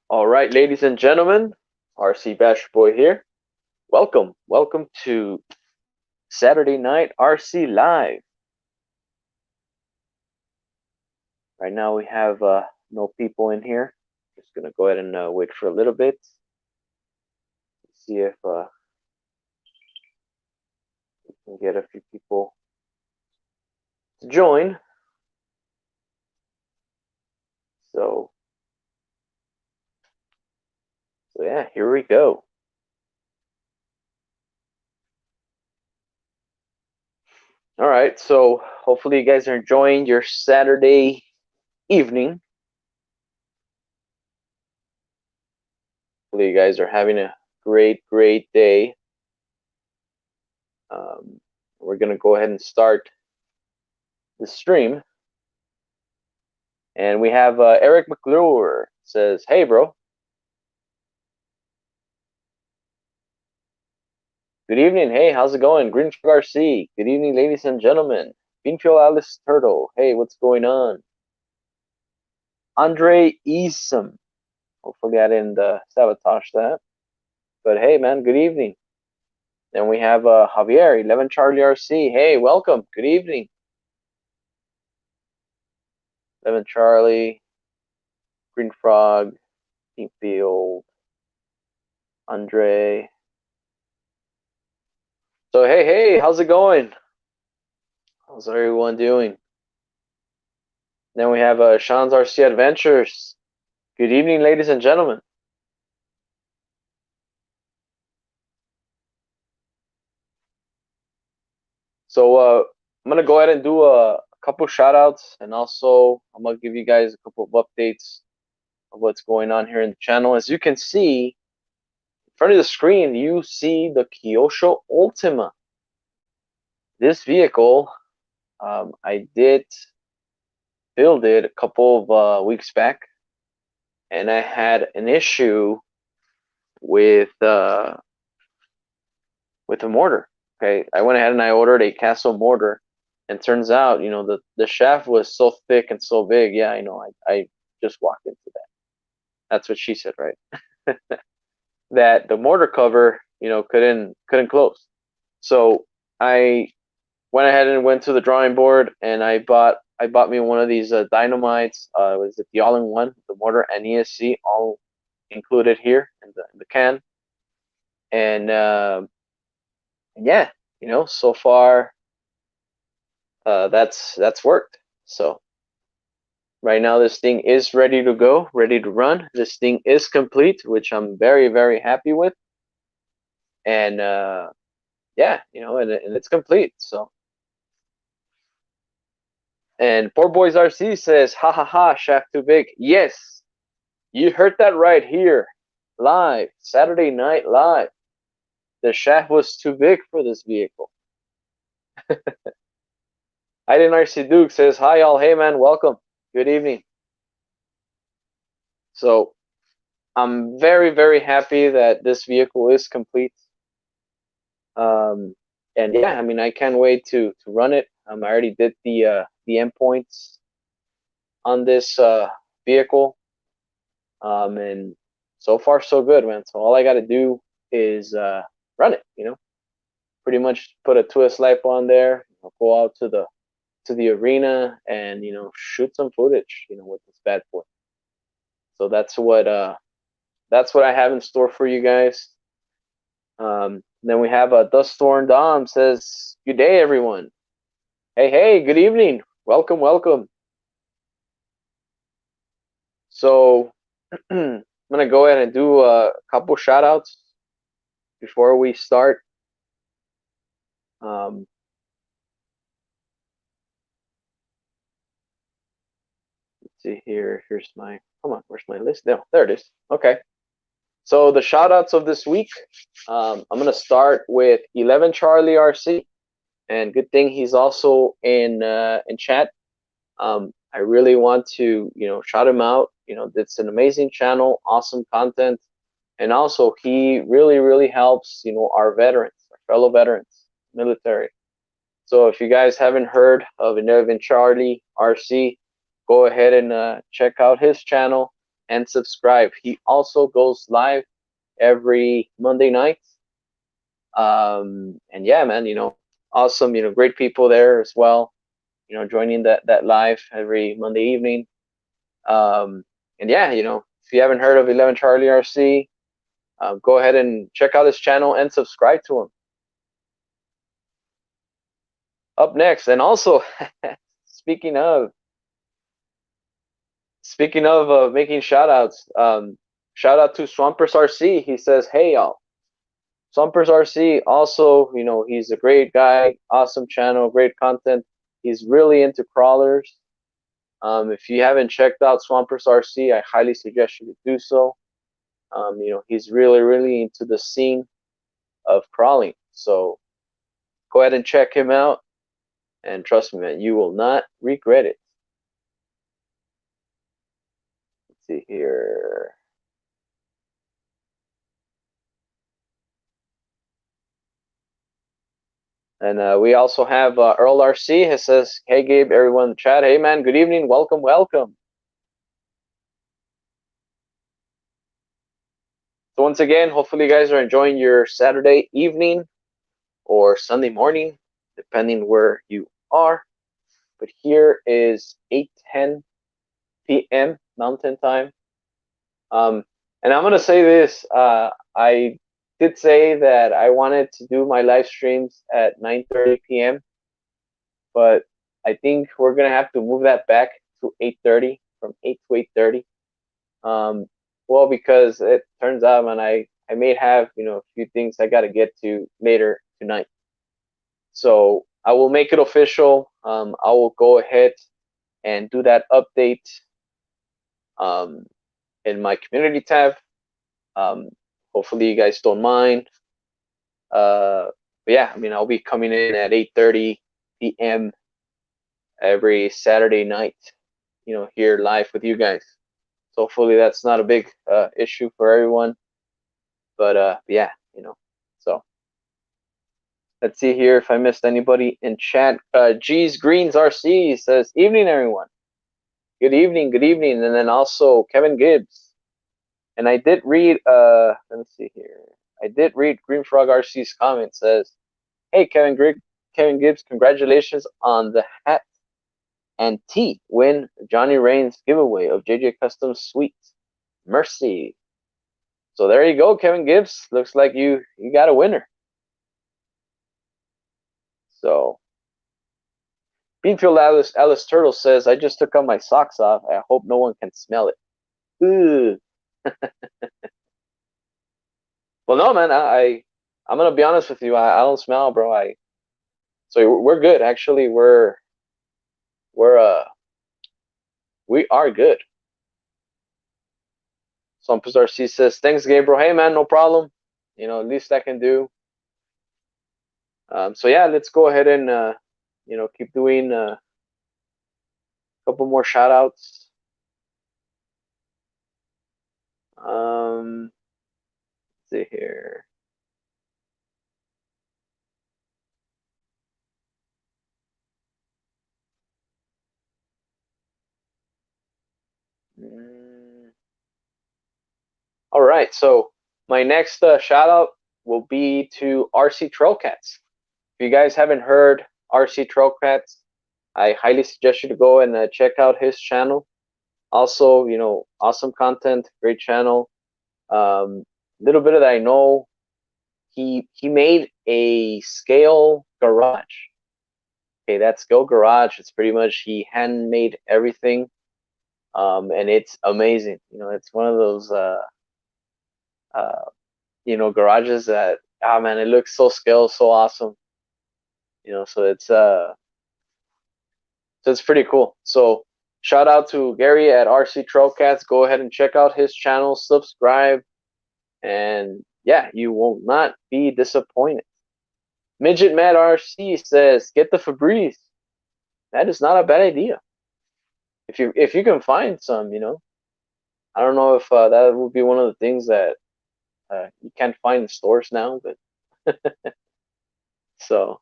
All right, ladies and gentlemen, RC Bash Boy here. Welcome to Saturday Night RC Live. Right now we have no people in here. Just gonna go ahead and wait for a little bit. See if we can get a few people to join. So yeah, here we go. All right, so hopefully you guys are enjoying your Saturday evening. Hopefully you guys are having a great day. We're gonna go ahead and start the stream. And we have Eric McClure says, "Hey, bro. Good evening. Hey, how's it going? Green RC. Good evening, ladies and gentlemen. Beanfield Alice Turtle. Hey, what's going on? Andre Easom. Hopefully I didn't sabotage that. But hey, man, good evening. Then we have Javier, 11 Charlie RC. Hey, welcome. Good evening. 11 Charlie, Green Frog, Beanfield, Andre. So hey, how's it going? How's everyone doing? Then we have Sean's RC Adventures. Good evening, ladies and gentlemen. So I'm gonna go ahead and do a couple shout outs, and also I'm gonna give you guys a couple of updates of what's going on here in the channel. As you can see in front of the screen, you see the Kyosho Ultima. This vehicle, I did build it a couple of weeks back, and I had an issue with the mortar. Okay, I went ahead and I ordered a Castle mortar, and turns out, the shaft was so thick and so big. Yeah, I just walked into that. That's what she said, right? That the mortar cover, couldn't close. So I went ahead and went to the drawing board, and I bought me one of these dynamites. Was it the all-in-one, the mortar and ESC all included here in the can, and yeah, so far that's worked. So right now this thing is ready to go, ready to run. This thing is complete, which I'm very happy with. And yeah, and it's complete. So, and Poor Boys RC says, ha ha ha, shaft too big. Yes, you heard that right here, live, Saturday Night Live. The shaft was too big for this vehicle. Aiden RC Duke says, hi all, hey man, welcome, good evening. So I'm very happy that this vehicle is complete. And yeah, I mean, I can't wait to run it. I already did the endpoints on this vehicle, and so far so good, man. So all I got to do is run it. Pretty much put a twist light on there. Go out to the arena and shoot some footage. With this bad boy. So that's what I have in store for you guys. Then we have Duststorm Dom says, good day, everyone. Hey, good evening. Welcome. So I'm going to go ahead and do a couple shout outs before we start. Let's see here. Here's my, come on, where's my list? No, there it is. Okay. So the shout outs of this week, I'm going to start with 11 Charlie RC. And good thing he's also in chat. I really want to, shout him out. It's an amazing channel, awesome content. And also he really helps, our veterans, our fellow veterans, military. So if you guys haven't heard of 11 Charlie RC, go ahead and check out his channel. and subscribe. He also goes live every Monday night. And yeah, man, awesome, great people there as well, joining that live every Monday evening. And yeah, if you haven't heard of 11 Charlie RC, go ahead and check out his channel and subscribe to him. Up next, and also speaking of making shout outs, shout out to Swampers RC. He says, hey y'all, Swampers RC also, he's a great guy, awesome channel, great content. He's really into crawlers. If you haven't checked out Swampers RC, I highly suggest you to do so. He's really, really into the scene of crawling. So go ahead and check him out. And trust me, man, you will not regret it. Let's see here. And we also have Earl RC. He says, hey, Gabe, everyone in the chat. Hey, man, good evening. Welcome, welcome. So once again, hopefully you guys are enjoying your Saturday evening or Sunday morning, depending where you are. But here is 8:10 p.m. Mountain Time. And I'm going to say this. I did say that I wanted to do my live streams at 9:30 p.m. But I think we're going to have to move that back to 8:30, from 8 to 8:30. Well, because it turns out, man, I may have, a few things I got to get to later tonight. So I will make it official. I will go ahead and do that update in my community tab. Hopefully you guys don't mind. But yeah, I'll be coming in at 8:30 p.m. every Saturday night, here live with you guys. So hopefully that's not a big issue for everyone. But yeah, so let's see here if I missed anybody in chat. G's Greens RC says, evening, everyone. Good evening, good evening. And then also Kevin Gibbs. And I did read, let me see here. I did read Green Frog RC's comment. Says, hey, Kevin Gibbs, congratulations on the hat and tee win Johnny Rain's giveaway of JJ Custom Suites. Mercy. So there you go, Kevin Gibbs. Looks like you got a winner. So Beanfield Alice Turtle says, I just took out my socks off. I hope no one can smell it. Ooh. Well, no, man. I'm gonna be honest with you. I don't smell, bro. So we're good. Actually, we are good. Swampers RC says, thanks, Gabriel. Hey, man, no problem. Least I can do. So yeah, let's go ahead and keep doing a couple more shout outs. Let's see here. All right, so my next shout out will be to RC Trailcats. If you guys haven't heard RC Trailcats, I highly suggest you to go and check out his channel. Also, awesome content, great channel. Little bit that I know, he made a scale garage. Okay, that scale garage, it's pretty much he handmade everything, and it's amazing. It's one of those garages that, man, it looks so scale, so awesome. So it's pretty cool. So shout out to Gary at RC Trailcats. Go ahead and check out his channel, subscribe, and yeah, you will not be disappointed. Midget Mad RC says, get the Febreze. That is not a bad idea. If you can find some, I don't know if that would be one of the things that you can't find in stores now, but so.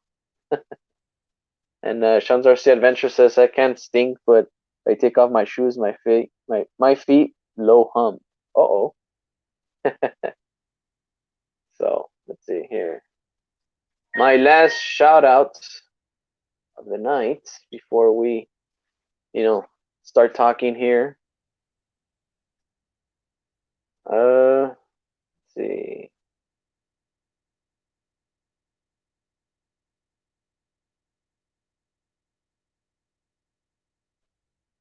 And Shans RC Adventure says, I can't stink, but I take off my shoes, my feet low hum. Uh-oh. So let's see here. My last shout out of the night before we, start talking here. Let's see.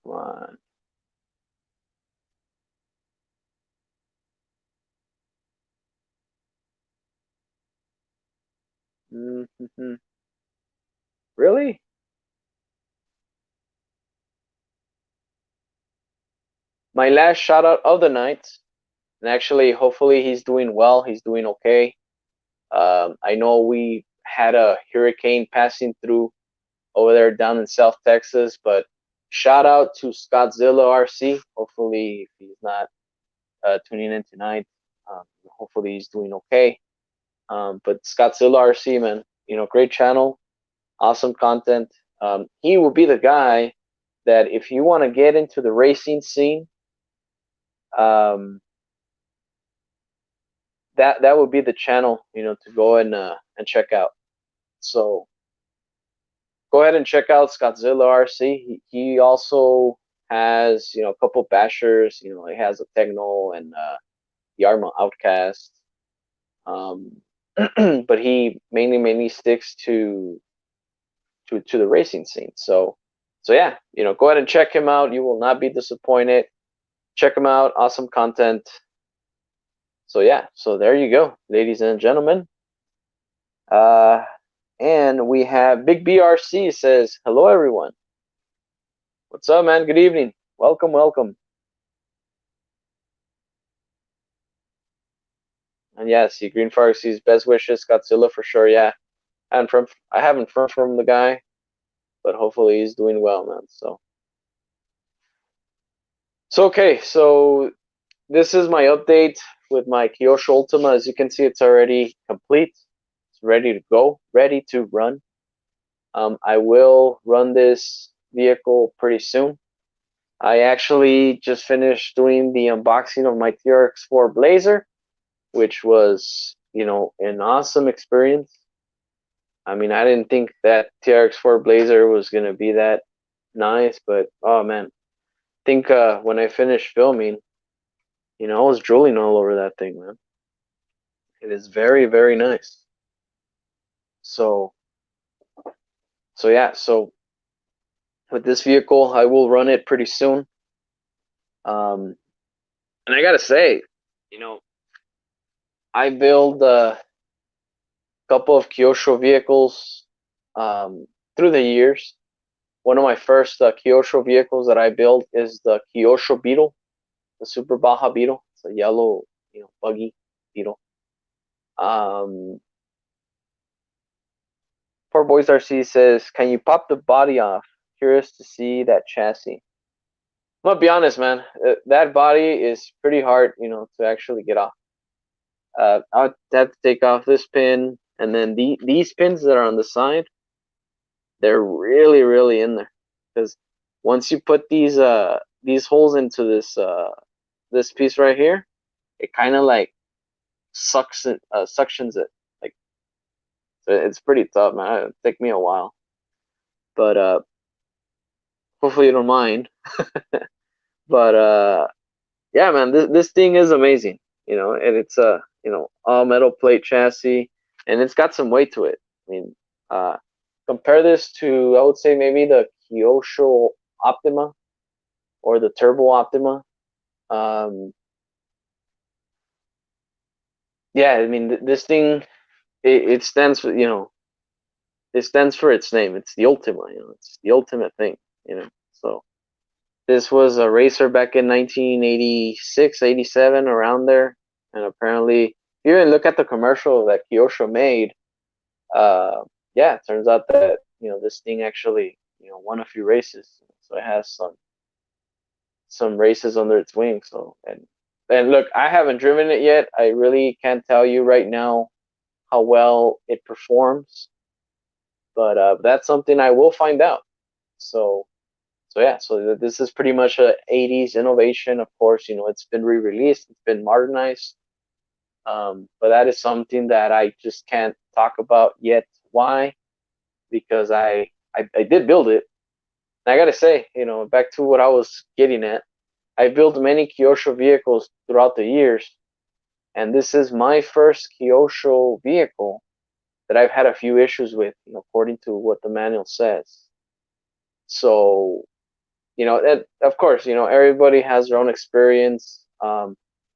Come on. Mm-hmm. Really? My last shout out of the night, and actually, hopefully, he's doing well. He's doing okay. I know we had a hurricane passing through over there down in South Texas, but shout out to Scottzilla RC. Hopefully, if he's not tuning in tonight, hopefully he's doing okay. But Scottzilla RC, man, great channel, awesome content. He will be the guy that if you want to get into the racing scene, um, that would be the channel, to go and check out. So go ahead and check out Scottzilla RC. He also has, a couple bashers. He has a Techno and Yarma Outcast. But he mainly sticks to the racing scene. So yeah, go ahead and check him out. You will not be disappointed. Check him out. Awesome content. So yeah, so there you go, ladies and gentlemen. And we have Big BRC says, hello everyone. What's up, man? Good evening. Welcome. And yeah, see Green Pharmacy's best wishes, Godzilla for sure, yeah. And I haven't heard from the guy, but hopefully he's doing well, man. So okay, so this is my update with my Kyosho Ultima. As you can see, it's already complete. It's ready to go, ready to run. I will run this vehicle pretty soon. I actually just finished doing the unboxing of my TRX4 Blazer, which was, an awesome experience. I mean, I didn't think that TRX4 Blazer was going to be that nice, but oh man. I think when I finished filming, I was drooling all over that thing, man. It is very, very nice. So, so yeah, so with this vehicle, I will run it pretty soon. And I gotta say, I build a couple of Kyosho vehicles through the years. One of my first Kyosho vehicles that I built is the Kyosho Beetle, the Super Baja Beetle. It's a yellow, buggy Beetle. Um, Poor Boys RC says, "Can you pop the body off? Curious to see that chassis." I'm gonna be honest, man. That body is pretty hard, to actually get off. I'll have to take off this pin, and then these pins that are on the side, they're really, really in there. Because once you put these holes into this piece right here, it kind of like suctions it. Like it's pretty tough, man. It'll take me a while, but hopefully you don't mind. But yeah, man, this thing is amazing, and it's a all metal plate chassis, and it's got some weight to it. I mean, compare this to, I would say, maybe the Kyosho Optima or the Turbo Optima. Um, yeah, I mean, this thing it stands for, it stands for its name. It's the Ultima, it's the ultimate thing, So this was a racer back in 1986, 87, around there. And apparently, if you even look at the commercial that Kyosho made, yeah, it turns out that, this thing actually, won a few races. So it has some races under its wing. So, and look, I haven't driven it yet. I really can't tell you right now how well it performs, but that's something I will find out. So So yeah, so this is pretty much a 80s innovation. Of course, it's been re-released, it's been modernized. But that is something that I just can't talk about yet. Why? Because I did build it. And I gotta say, back to what I was getting at, I built many Kyosho vehicles throughout the years, and this is my first Kyosho vehicle that I've had a few issues with, according to what the manual says. So, and of course, everybody has their own experience.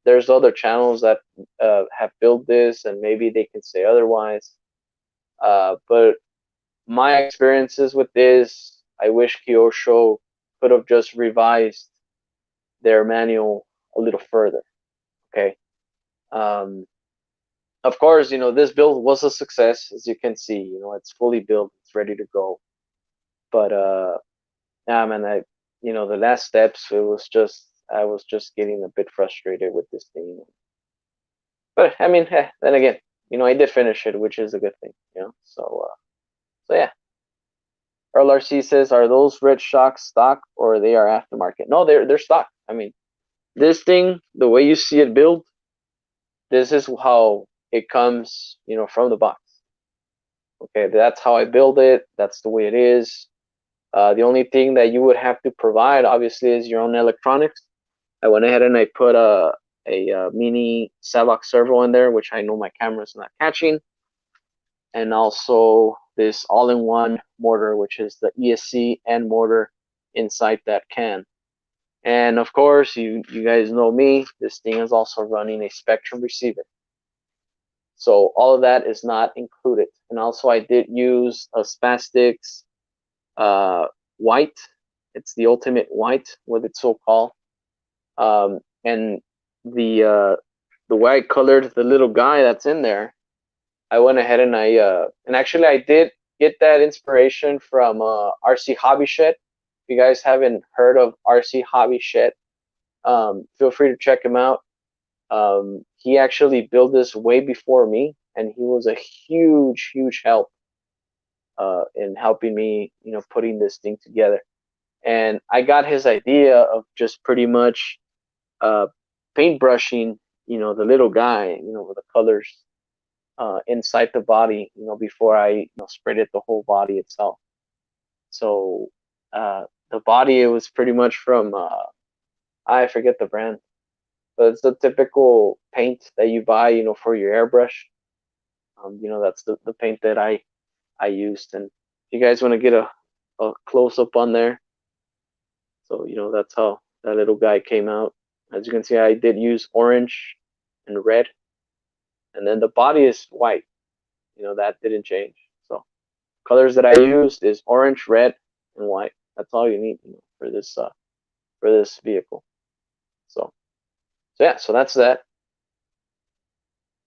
There's other channels that have built this, and maybe they can say otherwise. But my experiences with this, I wish Kyosho could have just revised their manual a little further. Okay. Um, of course, this build was a success, as you can see. It's fully built, it's ready to go. But yeah, man, the last steps, I was just getting a bit frustrated with this thing. But I mean, then again, I did finish it, which is a good thing. So yeah. RLRC says, are those red shocks stock or they are aftermarket? No, they're stock. I mean, this thing, the way you see it built, this is how it comes, from the box. Okay, that's how I build it. That's the way it is. The only thing that you would have to provide, obviously, is your own electronics. I went ahead and I put a mini Savox servo in there, which I know my camera's not catching, and also this all-in-one motor, which is the ESC and motor inside that can. And of course, you guys know me, this thing is also running a Spektrum receiver. So all of that is not included. And also I did use a Spastix white. It's the ultimate white, what it's so called. And the way I colored the little guy that's in there, I went ahead and and actually I did get that inspiration from RC Hobby Shed. If you guys haven't heard of RC Hobby Shed, feel free to check him out. He actually built this way before me, and he was a huge help in helping me, putting this thing together. And I got his idea of just pretty much paintbrushing, the little guy, with the colors inside the body, before I sprayed it the whole body itself. So the body, it was pretty much from I forget the brand, but it's the typical paint that you buy, for your airbrush. That's the paint that I used. And if you guys want to get a close up on there, so that's how that little guy came out. As you can see, I did use orange and red, and then the body is white. That didn't change. So colors that I used is orange, red, and white. That's all you need, for this vehicle. So yeah, so that's that.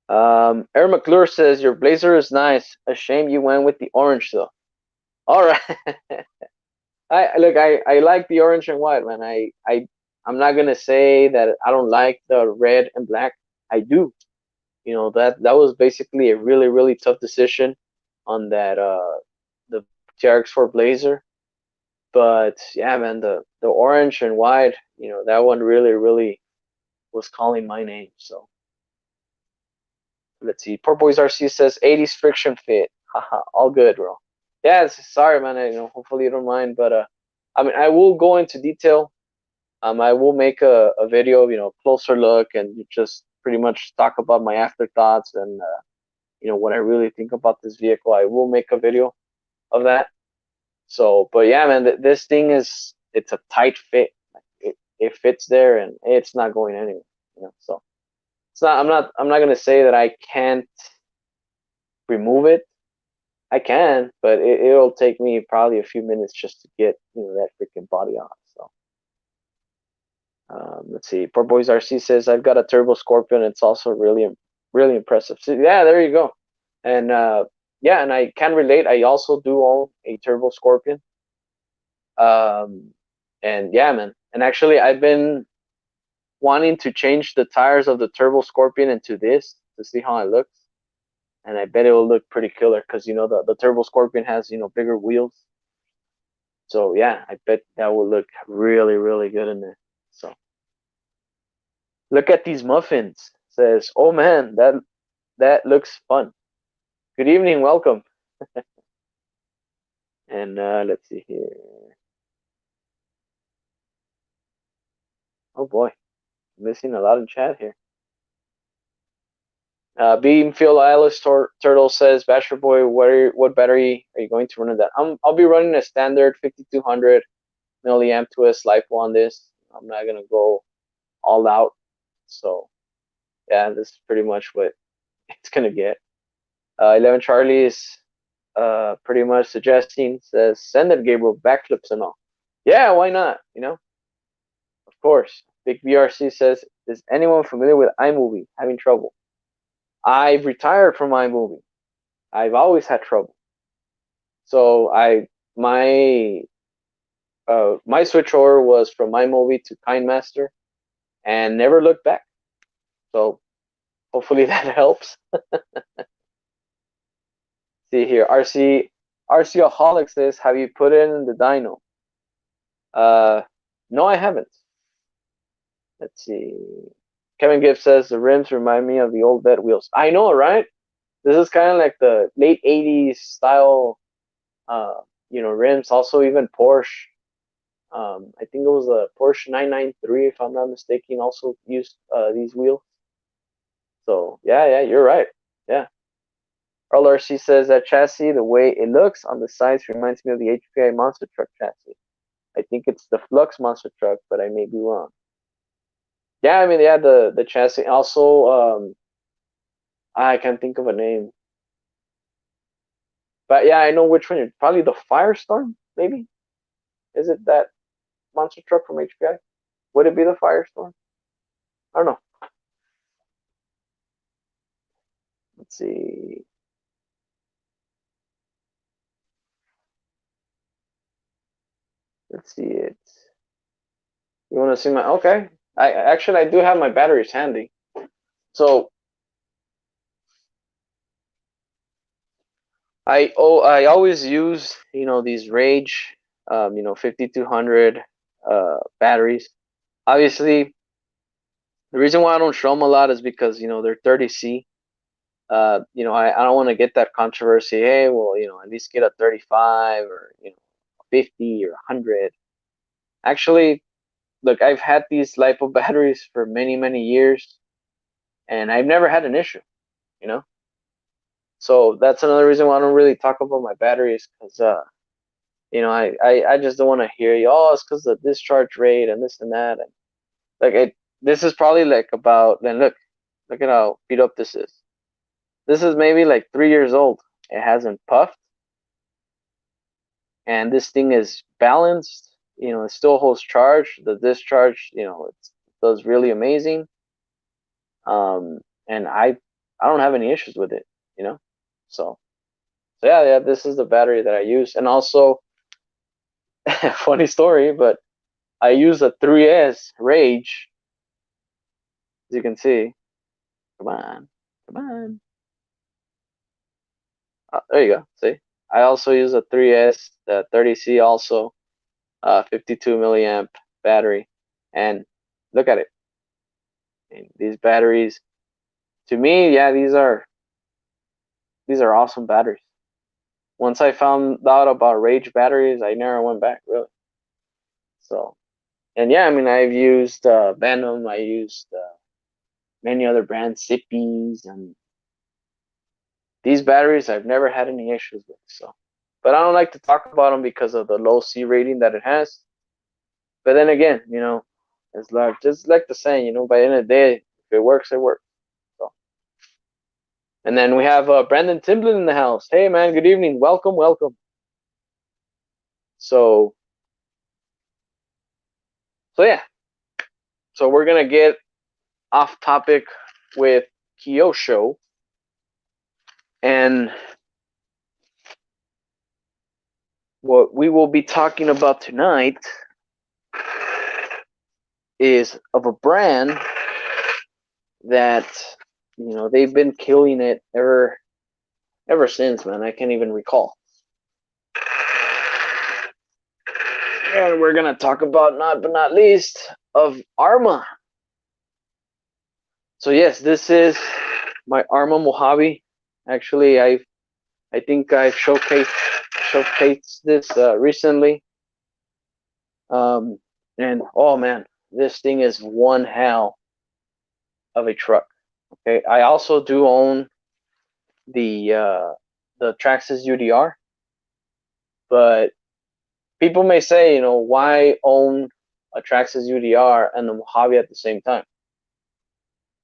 Aaron McClure says your blazer is nice. A shame you went with the orange though. All right. I like the orange and white, man. I'm not gonna say that I don't like the red and black. I do. That was basically a really tough decision on that the TRX4 Blazer. But yeah, man, the orange and white, that one really was calling my name. So let's see. Poor Boys RC says 80s friction fit. Haha, all good, bro. Yeah, sorry, man. Hopefully you don't mind, but I mean, I will go into detail. I will make a video, closer look, and just pretty much talk about my afterthoughts and what I really think about this vehicle. I will make a video of that. So, but yeah, man, this thing it's a tight fit. It fits there, and it's not going anywhere. So it's not. I'm not gonna say that I can't remove it. I can, but it'll take me probably a few minutes just to get that freaking body off. So let's see. Poor Boys RC says I've got a Turbo Scorpion. It's also really impressive. So yeah, there you go. And yeah, and I can relate. I also do own a Turbo Scorpion. And yeah, man. And actually, I've been wanting to change the tires of the Turbo Scorpion into this to see how it looks. And I bet it will look pretty killer because the Turbo Scorpion has bigger wheels. So yeah, I bet that will look really, really good in there. So look at these muffins. Says, oh man, that looks fun. Good evening, welcome. And let's see here. Oh boy, missing a lot in chat here. Beamfield Alice Turtle says, Bachelor Boy, what battery are you going to run in that? I'll be running a standard 5200 milliamp twist LiPo on this. I'm not gonna go all out. So yeah, this is pretty much what it's gonna get. 11 Charlie is pretty much suggesting, says, send it, Gabriel, backflips and all. Yeah, why not? You know, of course. Big VRC says, is anyone familiar with iMovie? Having trouble? I've retired from iMovie. I've always had trouble. So my my switch over was from iMovie to KineMaster and never looked back. So hopefully that helps. See here, RCaholic says, have you put it in the dyno? No, I haven't. Let's see. Kevin Gibbs says the rims remind me of the old Vet wheels. I know, right? This is kind of like the late '80s style, rims. Also, even Porsche. I think it was a Porsche 993, if I'm not mistaken, also used these wheels. So yeah, you're right. Yeah. RLRC says that chassis, the way it looks on the sides, reminds me of the HPI monster truck chassis. I think it's the Flux monster truck, but I may be wrong. Yeah, I mean, yeah, the chassis. Also, I can't think of a name, but yeah, I know which one. Probably the Firestorm, maybe. Is it that monster truck from HPI? Would it be the Firestorm? I don't know. Let's see. Let's see it. You want to see my? Okay. I do have my batteries handy. So I always use these Rage 5200 batteries. Obviously, the reason why I don't show them a lot is because they're 30C. I don't want to get that controversy. Hey, well, at least get a 35 or 50 or 100. Actually, look, I've had these LiPo batteries for many, many years, and I've never had an issue. You know, so that's another reason why I don't really talk about my batteries because I just don't want to hear you. Oh, it's because the discharge rate and this and that, and like it. This is probably like about. Then look at how beat up this is. This is maybe like 3 years old. It hasn't puffed, and this thing is balanced. It still holds charge. The discharge, it does really amazing. And I don't have any issues with it. You know, so yeah, this is the battery that I use, and also funny story, but I use a 3S Rage, as you can see. Come on, come on. There you go. See, I also use a 3S, the 30C, also 52 milliamp battery, and look at it. And these batteries, to me, yeah, these are awesome batteries. Once I found out about Rage batteries, I never went back really. So, and yeah, I mean, I've used Venom, I used many other brands, Zippies, and these batteries I've never had any issues with. So, but I don't like to talk about them because of the low C rating that it has. But then again, it's like just like the saying, by the end of the day, if it works, it works. So, and then we have Brandon Timblin in the house. Hey man, good evening, welcome, welcome. So yeah, so we're gonna get off topic with Kyosho, and what we will be talking about tonight is of a brand that they've been killing it ever since, man. I can't even recall. And we're gonna talk about not but not least of Arrma. So yes, this is my Arrma Mojave. Actually, I think I've showcased this recently. And oh man, this thing is one hell of a truck. Okay, I also do own the Traxxas UDR, but people may say, why own a Traxxas UDR and the Mojave at the same time?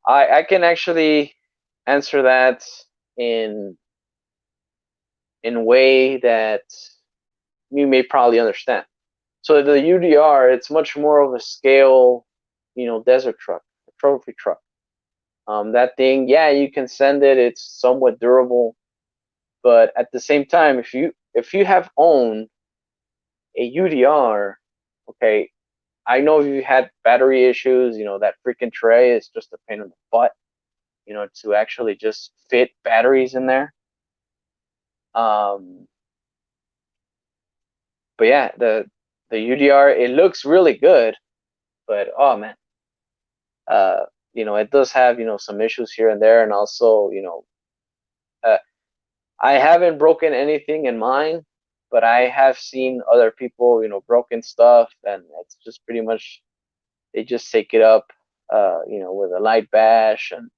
I can actually answer that in a way that you may probably understand. So the UDR, it's much more of a scale, desert truck, a trophy truck. That thing, yeah, you can send it. It's somewhat durable, but at the same time, if you have owned a UDR, okay, I know you had battery issues. That freaking tray is just a pain in the butt. To actually just fit batteries in there. But yeah, the UDR, it looks really good, but oh man, it does have some issues here and there, and also uh, I haven't broken anything in mine, but I have seen other people broken stuff, and it's just pretty much they just take it up, with a light bash, and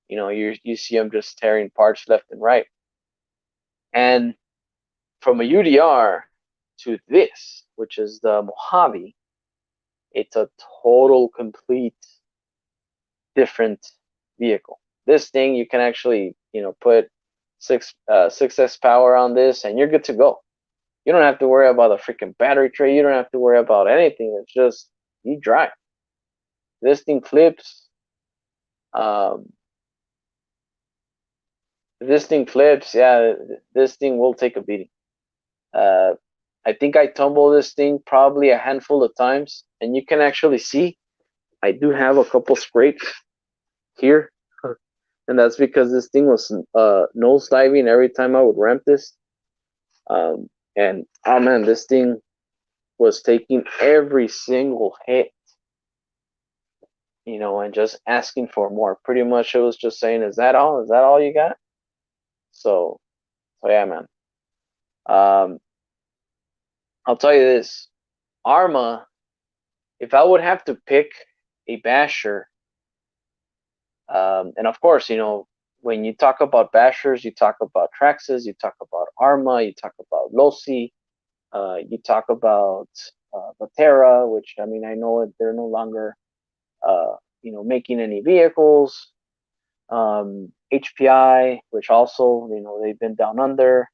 you see them just tearing parts left and right. And from a UDR to this, which is the Mojave, it's a total complete different vehicle. This thing you can actually put 6S power on this, and you're good to go. You don't have to worry about the freaking battery tray. You don't have to worry about anything. It's just you drive. This thing flips. Um, if this thing flips, yeah, this thing will take a beating. I think I tumbled this thing probably a handful of times, and you can actually see I do have a couple scrapes here, and that's because this thing was nose diving every time I would ramp this. And oh man, this thing was taking every single hit, and just asking for more. Pretty much, it was just saying, "Is that all? Is that all you got?" So yeah, man. Um, I'll tell you this, Arrma. If I would have to pick a basher, and of course, when you talk about bashers, you talk about Traxxas, you talk about Arrma, you talk about Losi, you talk about Vatera, which I mean I know they're no longer making any vehicles. HPI, which also they've been down under.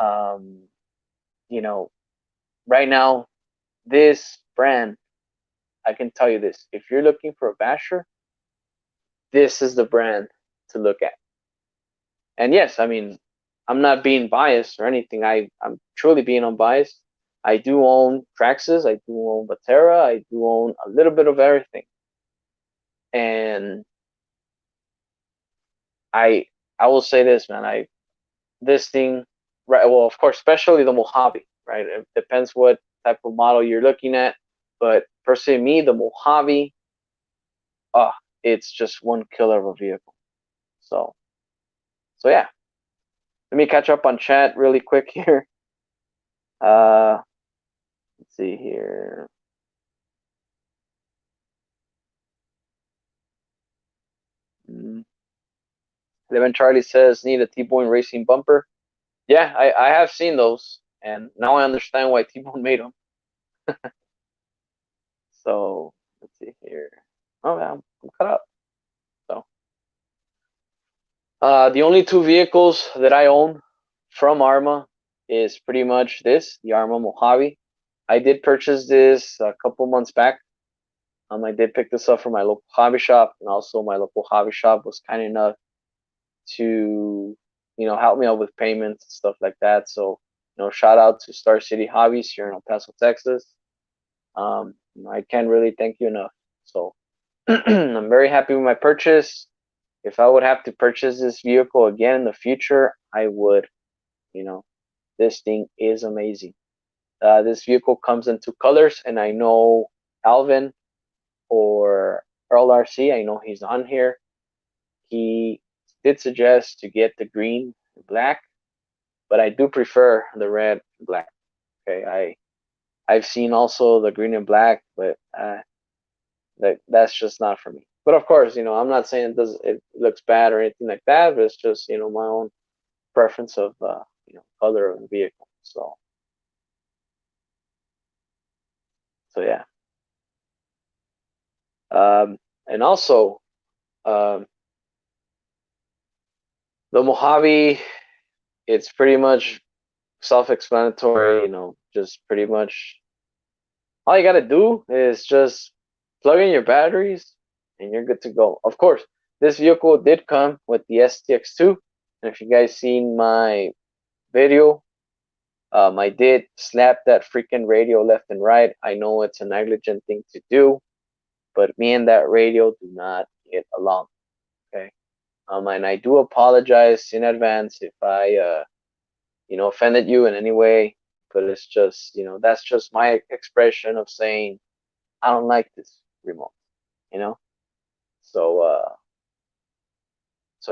Um, right now, this brand, I can tell you this: if you're looking for a basher, this is the brand to look at. And yes, I mean, I'm not being biased or anything. I'm truly being unbiased. I do own Traxxas, I do own Vatera, I do own a little bit of everything. And I will say this, man, this thing, right, well, of course, especially the Mojave, right? It depends what type of model you're looking at. But personally, me, the Mojave, ah, it's just one killer of a vehicle. So yeah. Let me catch up on chat really quick here. Let's see here. Eleven Charlie says need a T-Bone racing bumper. Yeah, I have seen those, and now I understand why T-Bone made them. So let's see here. Oh yeah, I'm caught up. So the only two vehicles that I own from Arrma is pretty much this, the Arrma Mojave. I did purchase this a couple months back. I did pick this up from my local hobby shop, and also my local hobby shop was kind enough to help me out with payments and stuff like that. So shout out to Star City Hobbies here in El Paso, Texas. I can't really thank you enough. So I'm very happy with my purchase. If I would have to purchase this vehicle again in the future, I would. This thing is amazing. This vehicle comes in two colors, and I know Alvin or Earl RC, I know he's on here. He did suggest to get the green and black, but I do prefer the red and black. Okay, I've seen also the green and black, but that's just not for me. But of course, I'm not saying it looks bad or anything like that, but it's just my own preference of color of the vehicle. So yeah. And also, um, the Mojave, it's pretty much self-explanatory. Just pretty much all you gotta do is just plug in your batteries, and you're good to go. Of course, this vehicle did come with the STX2, and if you guys seen my video, I did slap that freaking radio left and right. I know it's a negligent thing to do, but me and that radio do not get along. Okay. And I do apologize in advance if I, offended you in any way. But it's just, that's just my expression of saying I don't like this remote. You know. So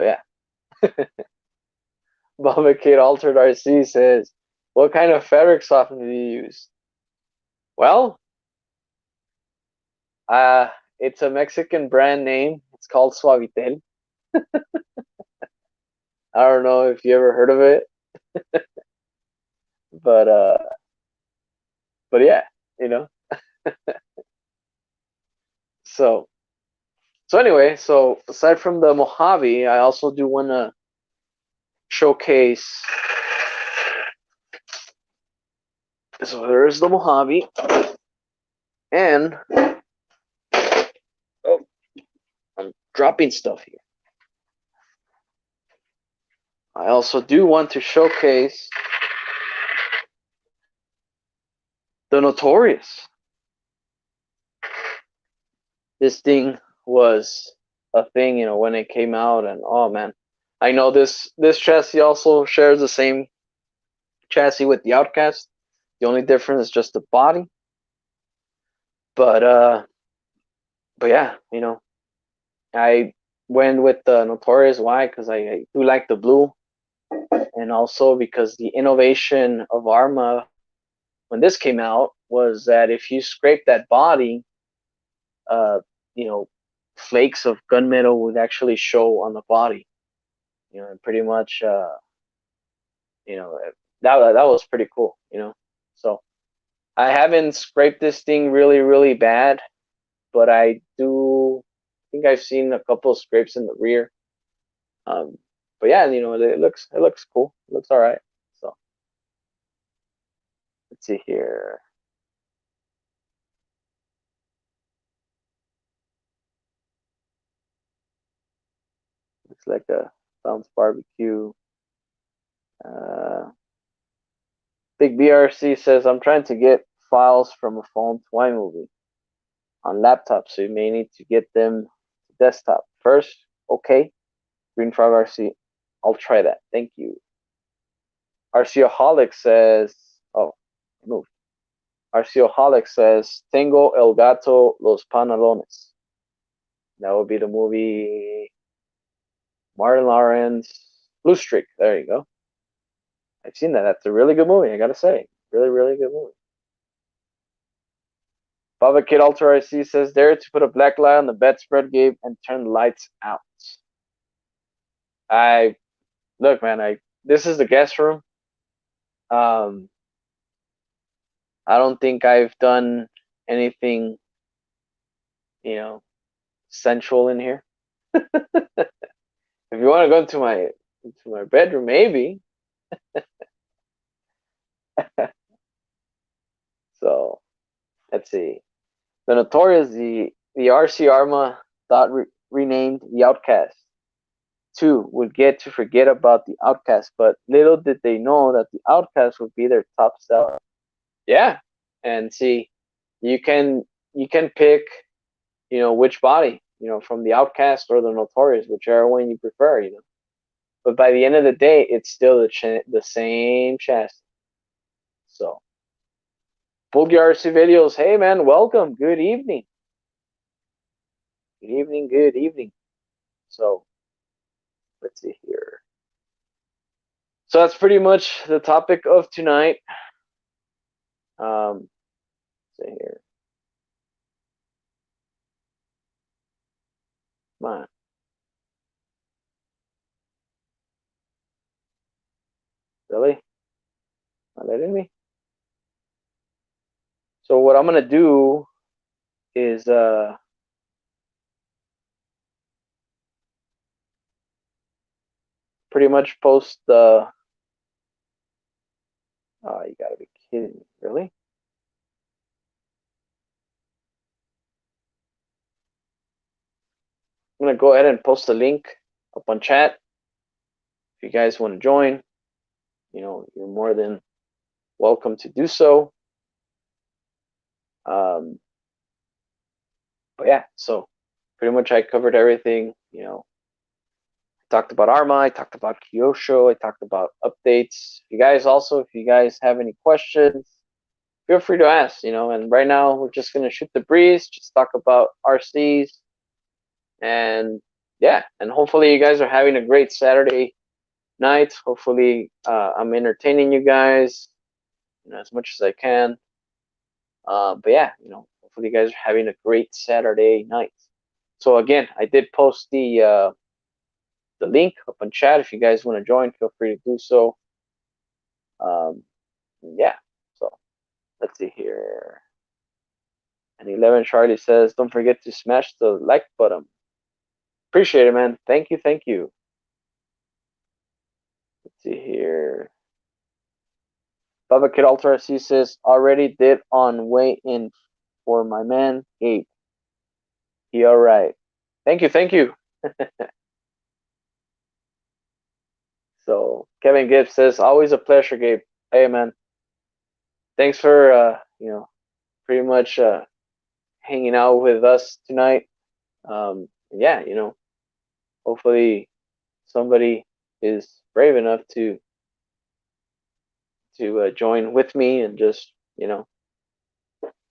yeah. Baba Kid Altered RC says, "What kind of fabric softener do you use?" Well, uh, it's a Mexican brand name. It's called Suavitel. I don't know if you ever heard of it, but yeah, you know. So anyway, so aside from the Mojave, I also do want to showcase. So there is the Mojave, and oh, I'm dropping stuff here. I also do want to showcase the Notorious. This thing was a thing, when it came out, and oh man, I know this chassis also shares the same chassis with the Outcast. The only difference is just the body. But yeah, I went with the Notorious. Why? Because I do like the blue, and also because the innovation of Arma when this came out was that if you scrape that body, uh, you know, flakes of gunmetal would actually show on the body. And pretty much, that was pretty cool. So I haven't scraped this thing really, really bad, but I think I've seen a couple of scrapes in the rear. But yeah, it looks cool. It looks all right. So let's see here. Looks like a Bounce Barbecue. Big BRC says, "I'm trying to get files from a phone to iMovie on laptop, so you may need to get them to desktop first." Okay, Green Frog RC, I'll try that. Thank you. RCOholic says, "Oh, moved." RCOholic says, "Tengo el gato los pantalones." That would be the movie Martin Lawrence, Blue Streak. There you go. I've seen that. That's a really good movie. I gotta say, really, really good movie. Baba Kid Alter IC says, "Dare to put a black light on the bedspread, Gabe, and turn the lights out." I Look, man. This is the guest room. Um, I don't think I've done anything, sensual in here. If you want to go into my bedroom, maybe. So let's see. The Notorious, the RC Arma thought renamed the Outcast. 2 would get to forget about the Outcast, but little did they know that the Outcast would be their top seller. Yeah, and see, you can pick, which body, from the Outcast or the Notorious, whichever one you prefer. But by the end of the day, it's still the same chassis. So Bulgy RC videos. Hey man, welcome. Good evening. Good evening. Good evening. So let's see here. So that's pretty much the topic of tonight. Let's see here. Come on. Really? Not letting me? So what I'm gonna do is pretty much post the you gotta be kidding me, really? I'm gonna go ahead and post the link up on chat. If you guys want to join, you're more than welcome to do so. But yeah, so pretty much I covered everything. I talked about Arma, I talked about Kyosho, I talked about updates. If you guys have any questions, feel free to ask, and right now we're just gonna shoot the breeze, just talk about RCs, and yeah, and hopefully you guys are having a great Saturday night. Hopefully I'm entertaining you guys, as much as I can. But yeah, hopefully you guys are having a great Saturday night. So again, I did post the link up on chat. If you guys want to join, feel free to do so. Yeah, so let's see here. And 11 Charlie says, don't forget to smash the like button. Appreciate it, man. Thank you, thank you. Let's see here. Baba Kid Alter RC says, already did on way in for my man Gabe. He all right. Thank you, thank you. So Kevin Gibbs says, always a pleasure, Gabe. Hey, man. Thanks for pretty much hanging out with us tonight. Yeah, hopefully somebody is brave enough to join with me and just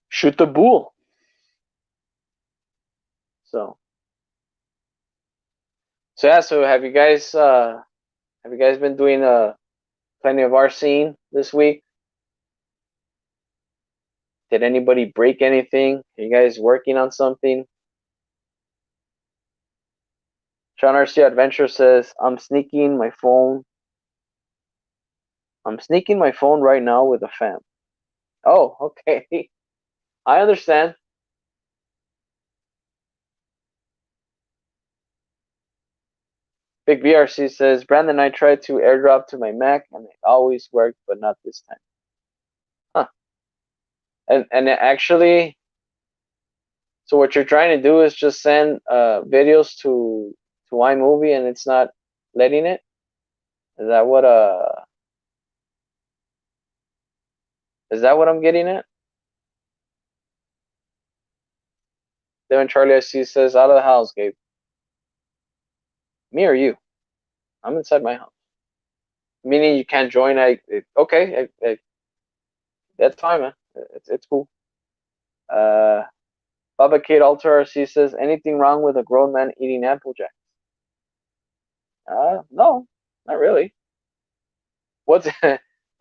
shoot the bull. So yeah. So have you guys been doing plenty of RCing this week? Did anybody break anything? Are you guys working on something? Sean RC Adventure says, I'm sneaking my phone right now with a fam. Oh, okay. I understand. Big VRC says, Brandon, I tried to airdrop to my Mac and it always worked, but not this time. Huh. And actually, so what you're trying to do is just send videos to iMovie and it's not letting it? Is that what I'm getting at? Devin Charlie I see says, out of the house, Gabe. Me or you? I'm inside my house. Meaning you can't join. Okay, that's fine, man. It's cool. Baba Kate Alter RC says, anything wrong with a grown man eating Applejack? No, not really. What's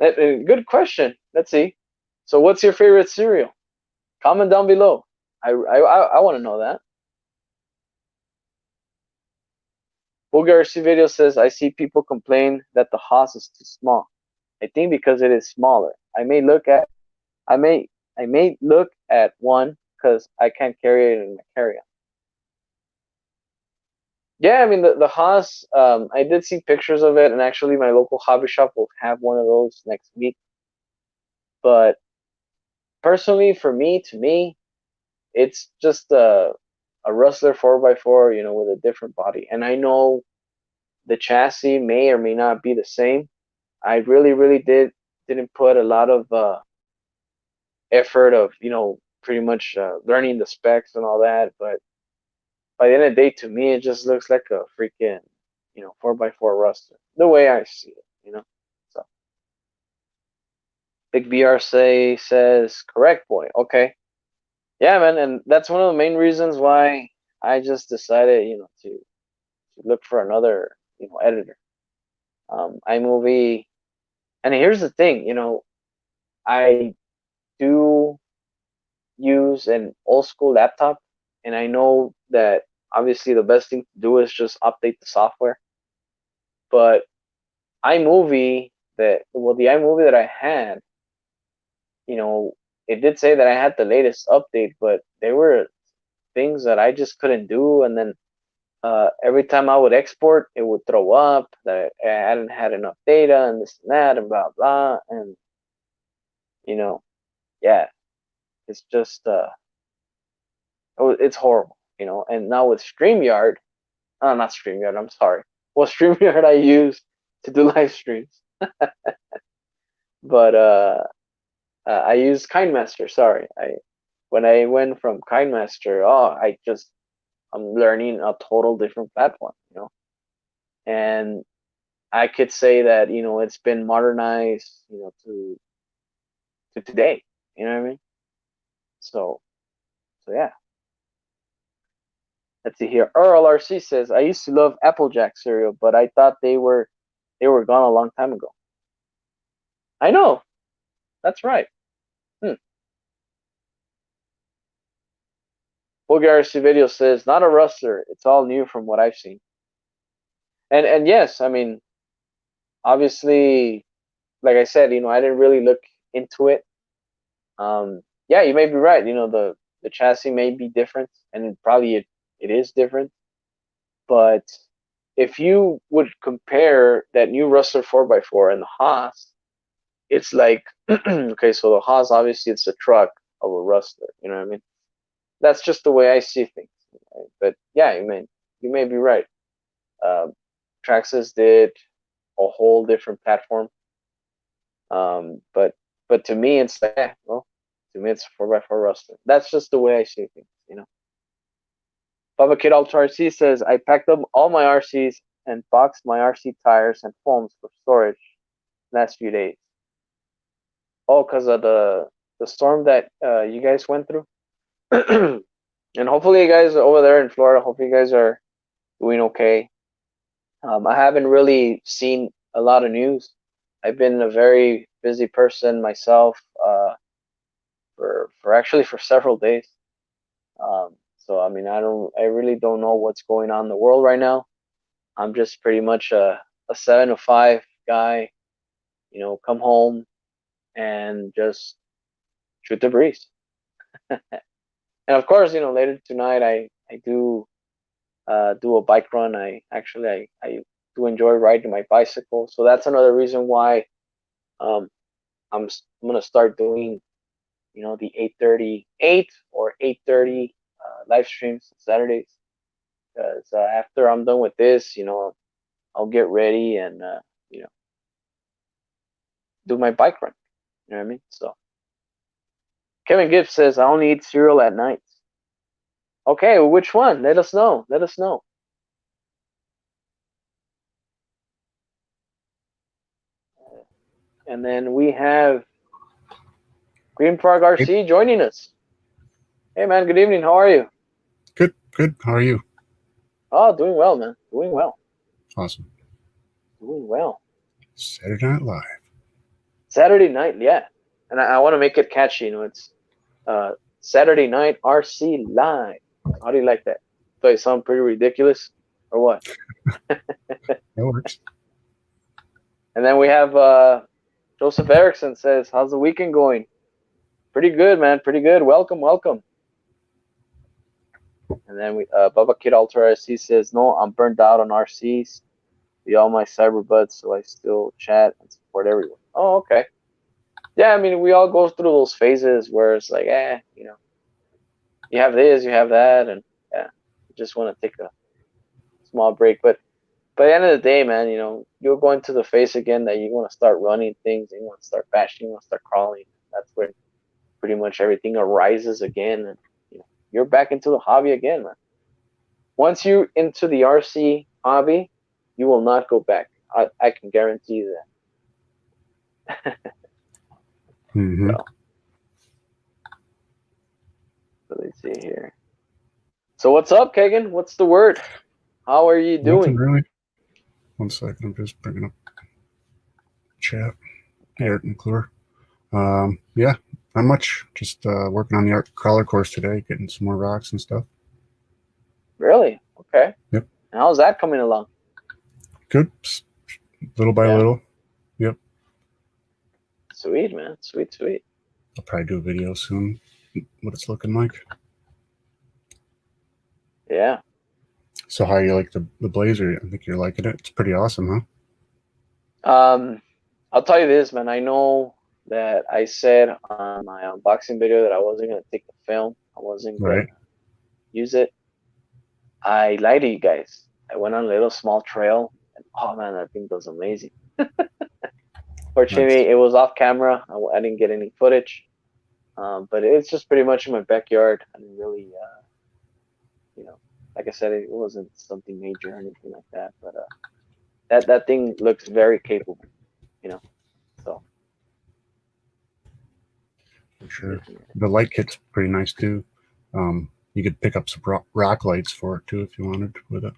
good question. Let's see. So, what's your favorite cereal? Comment down below. I want to know that. Bulgarci video says, I see people complain that the Haas is too small. I think because it is smaller. I may look at one because I can't carry it in my carry-on. Yeah, I mean the Haas. I did see pictures of it, and actually, my local hobby shop will have one of those next week. But personally, to me, it's just a Rustler 4x4, with a different body. And I know the chassis may or may not be the same. I really didn't put a lot of effort of pretty much learning the specs and all that. But by the end of the day, to me, it just looks like a freaking 4x4 Rustler, the way I see it. So Big BR says correct, boy. Okay. Yeah, man, and that's one of the main reasons why I just decided, to look for another, editor. iMovie, and here's the thing, I do use an old school laptop, and I know that obviously the best thing to do is just update the software. But the iMovie that I had, you know, it did say that I had the latest update, but there were things that I just couldn't do, and then every time I would export, it would throw up that I hadn't had enough data and this and that and blah blah, and you know, yeah, it's just it's horrible, And now with StreamYard, not StreamYard, I'm sorry. Well, StreamYard I use to do live streams, but I use KineMaster. Sorry, when I went from KineMaster, I'm learning a total different platform, and I could say that it's been modernized, to today. You know what I mean? So yeah. Let's see here. Earl RC says, I used to love Applejack cereal, but I thought they were gone a long time ago. I know. That's right. Bulgar RC video says, not a rustler. It's all new from what I've seen. And yes, I mean, obviously, like I said, I didn't really look into it. Yeah, you may be right. The chassis may be different, and it is different. But if you would compare that new Rustler 4x4 and the Haas, it's like okay, so the Haas obviously it's a truck of a Rustler. You know what I mean? That's just the way I see things. Right? But yeah, you may be right. Traxxas did a whole different platform. But to me, it's like, well, to me, it's a 4x4 Rustler. That's just the way I see things. Baba Kid Ultra RC says, I packed up all my RCs and boxed my RC tires and foams for storage last few days. Oh, because of the storm that you guys went through. And hopefully you guys over there in Florida, hope you guys are doing okay. I haven't really seen a lot of news. I've been a very busy person myself for several days. So I mean, I really don't know what's going on in the world right now. I'm just pretty much a 7 to 5 guy. Come home and just shoot the breeze. And of course, later tonight I do do a bike run. I do enjoy riding my bicycle, so that's another reason why um I'm gonna start doing the 8:38 or 8:30 live streams Saturdays, because after I'm done with this, I'll get ready and you know do my bike run. You know what I mean? So Kevin Gibbs says I only eat cereal at night. Okay, well, which one? Let us know. Let us know. And then we have Green Frog RC joining us. Hey man, good evening. How are you? Good. How are you? Oh, doing well, man. Doing well. Awesome. Doing well. Saturday Night Live. Saturday night, yeah. And I want to make it catchy. It's Saturday Night RC Live. How do you like that? Do I sound pretty ridiculous or what? That works. And then we have Joseph Erickson says, how's the weekend going? Pretty good, man. Pretty good. Welcome. And then Bubba Kid Ultra RC says, no, I'm burned out on RCs. Be all my cyber buds, so I still chat and support everyone. Oh, okay. Yeah, I mean, we all go through those phases where it's like, you have this, you have that, and yeah, you just want to take a small break. But by the end of the day, man, you're going to the phase again that you want to start running things, and you want to start bashing, you want to start crawling. That's where pretty much everything arises again, and you're back into the hobby again, man. Once you're into the RC hobby, you will not go back. I can guarantee you that. Mm-hmm. So let's see here. So what's up, Kagan? What's the word? How are you Nothing doing? really. 1 second. I'm just bringing up chat. Art McClure. Yeah, not much. Just working on the art crawler course today, getting some more rocks and stuff. Really? Okay. Yep. And how's that coming along? Good. Little by Yeah. little. Yep. Sweet, man. Sweet. I'll probably do a video soon. What it's looking like. Yeah. So how you like the Blazer? I think you're liking it. It's pretty awesome, huh? I'll tell you this, man. I know that I said on my unboxing video that I wasn't gonna take the film. I wasn't Right. gonna use it. I lied to you guys. I went on a little small trail, and oh man, that thing was amazing. Fortunately, Nice. it was off camera. I didn't get any footage, but it's just pretty much in my backyard. I didn't really, like I said, it wasn't something major or anything like that. But that thing looks very capable, So For sure. The light kit's pretty nice too. You could pick up some rock lights for it too if you wanted with it.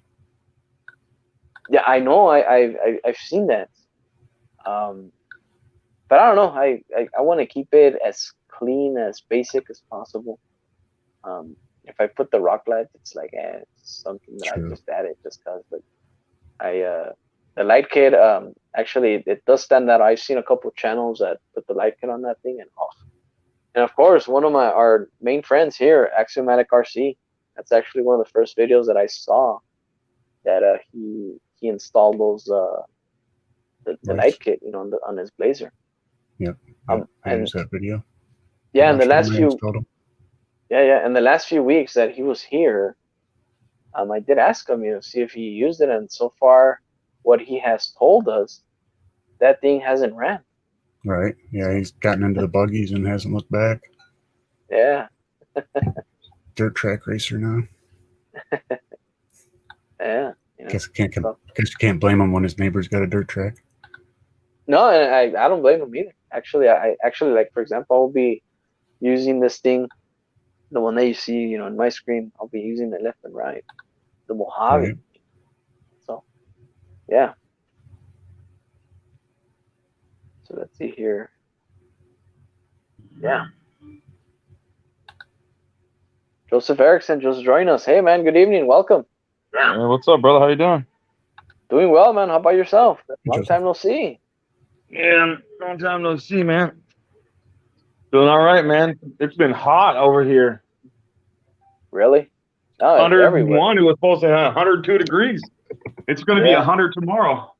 yeah, I know. I've seen that. But I don't know. I want to keep it as clean, as basic as possible. If I put the rock light, it's like it's something that True. I just added just cause. But the light kit actually it does stand out. I've seen a couple of channels that put the light kit on that thing, and of course one of our main friends here, Axiomatic RC. That's actually one of the first videos that I saw that he installed those the light kit, on his Blazer. Yep. I And used that video. yeah, in the last when I few installed 'em. in the last few weeks that he was here, I did ask him, see if he used it, and so far, what he has told us, that thing hasn't ran. Right. Yeah, he's gotten into the buggies and hasn't looked back. Yeah. Dirt track racer now. Yeah. Guess you can't blame him when his neighbor's got a dirt track. No, and I don't blame him either. Actually, I actually, like, for example, I'll be using this thing, the one that you see, in my screen. I'll be using it left and right, the Mojave. Right. So, yeah. So let's see here. Yeah. Joseph Erickson just joined us. Hey, man. Good evening. Welcome. Hey, what's up, brother? How you doing? Doing well, man. How about yourself? Long Joseph. time no see. Yeah, long time no see, man. Doing all right, man. It's been hot over here. Really? No, it's everywhere. 101. It was supposed to have 102 degrees. It's going to be 100 tomorrow.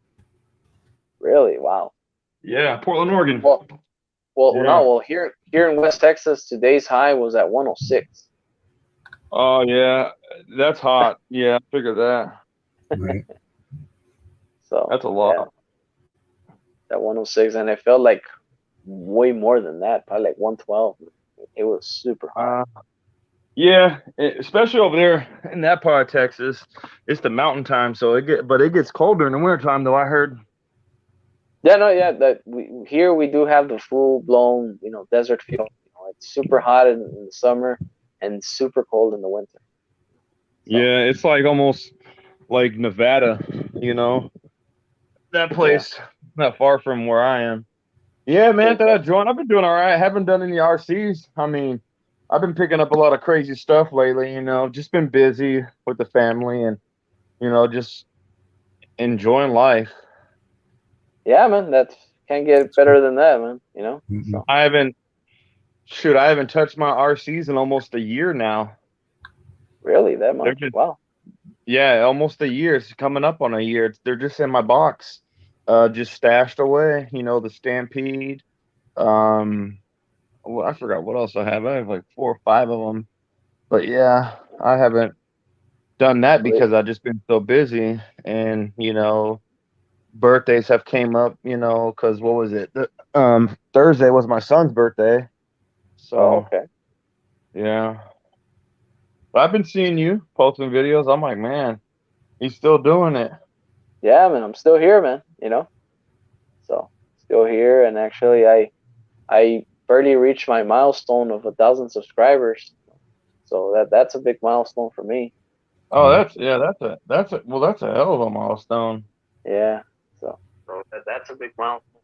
Really? Wow. Yeah, Portland, Oregon. Well, here in West Texas, today's high was at 106. Oh yeah, that's hot. Yeah, I figured that. Right. So That's a lot. Yeah, that 106, and it felt like way more than that, probably like 112. It was super hot. Yeah, especially over there in that part of Texas. It's the mountain time, so it gets colder in the wintertime, though, I heard. Yeah, no, yeah. Here we do have the full blown, desert feel. It's super hot in the summer and super cold in the winter. So, Yeah, it's like almost like Nevada, that place not far from where I am. Yeah, man, that I joined. I've been doing all right. I haven't done any RCs. I mean, I've been picking up a lot of crazy stuff lately, just been busy with the family and, just enjoying life. Yeah, man, that can't get better than that, man. Mm-hmm. So. I haven't touched my RCs in almost a year now. Really? That much? Wow. Yeah, almost a year. It's coming up on a year. They're just in my box, just stashed away. The Stampede. Well, I forgot what else I have. I have like 4 or 5 of them. But yeah, I haven't done that because I've just been so busy, and birthdays have came up. Because what was it? Thursday was my son's birthday. So okay. Yeah. But I've been seeing you posting videos. I'm like, man, he's still doing it. Yeah, man, I'm still here, man. So still here, and actually, I barely reached my milestone of 1,000 subscribers. So that's a big milestone for me. Oh, Yeah. that's a hell of a milestone. Yeah. So that's a big milestone.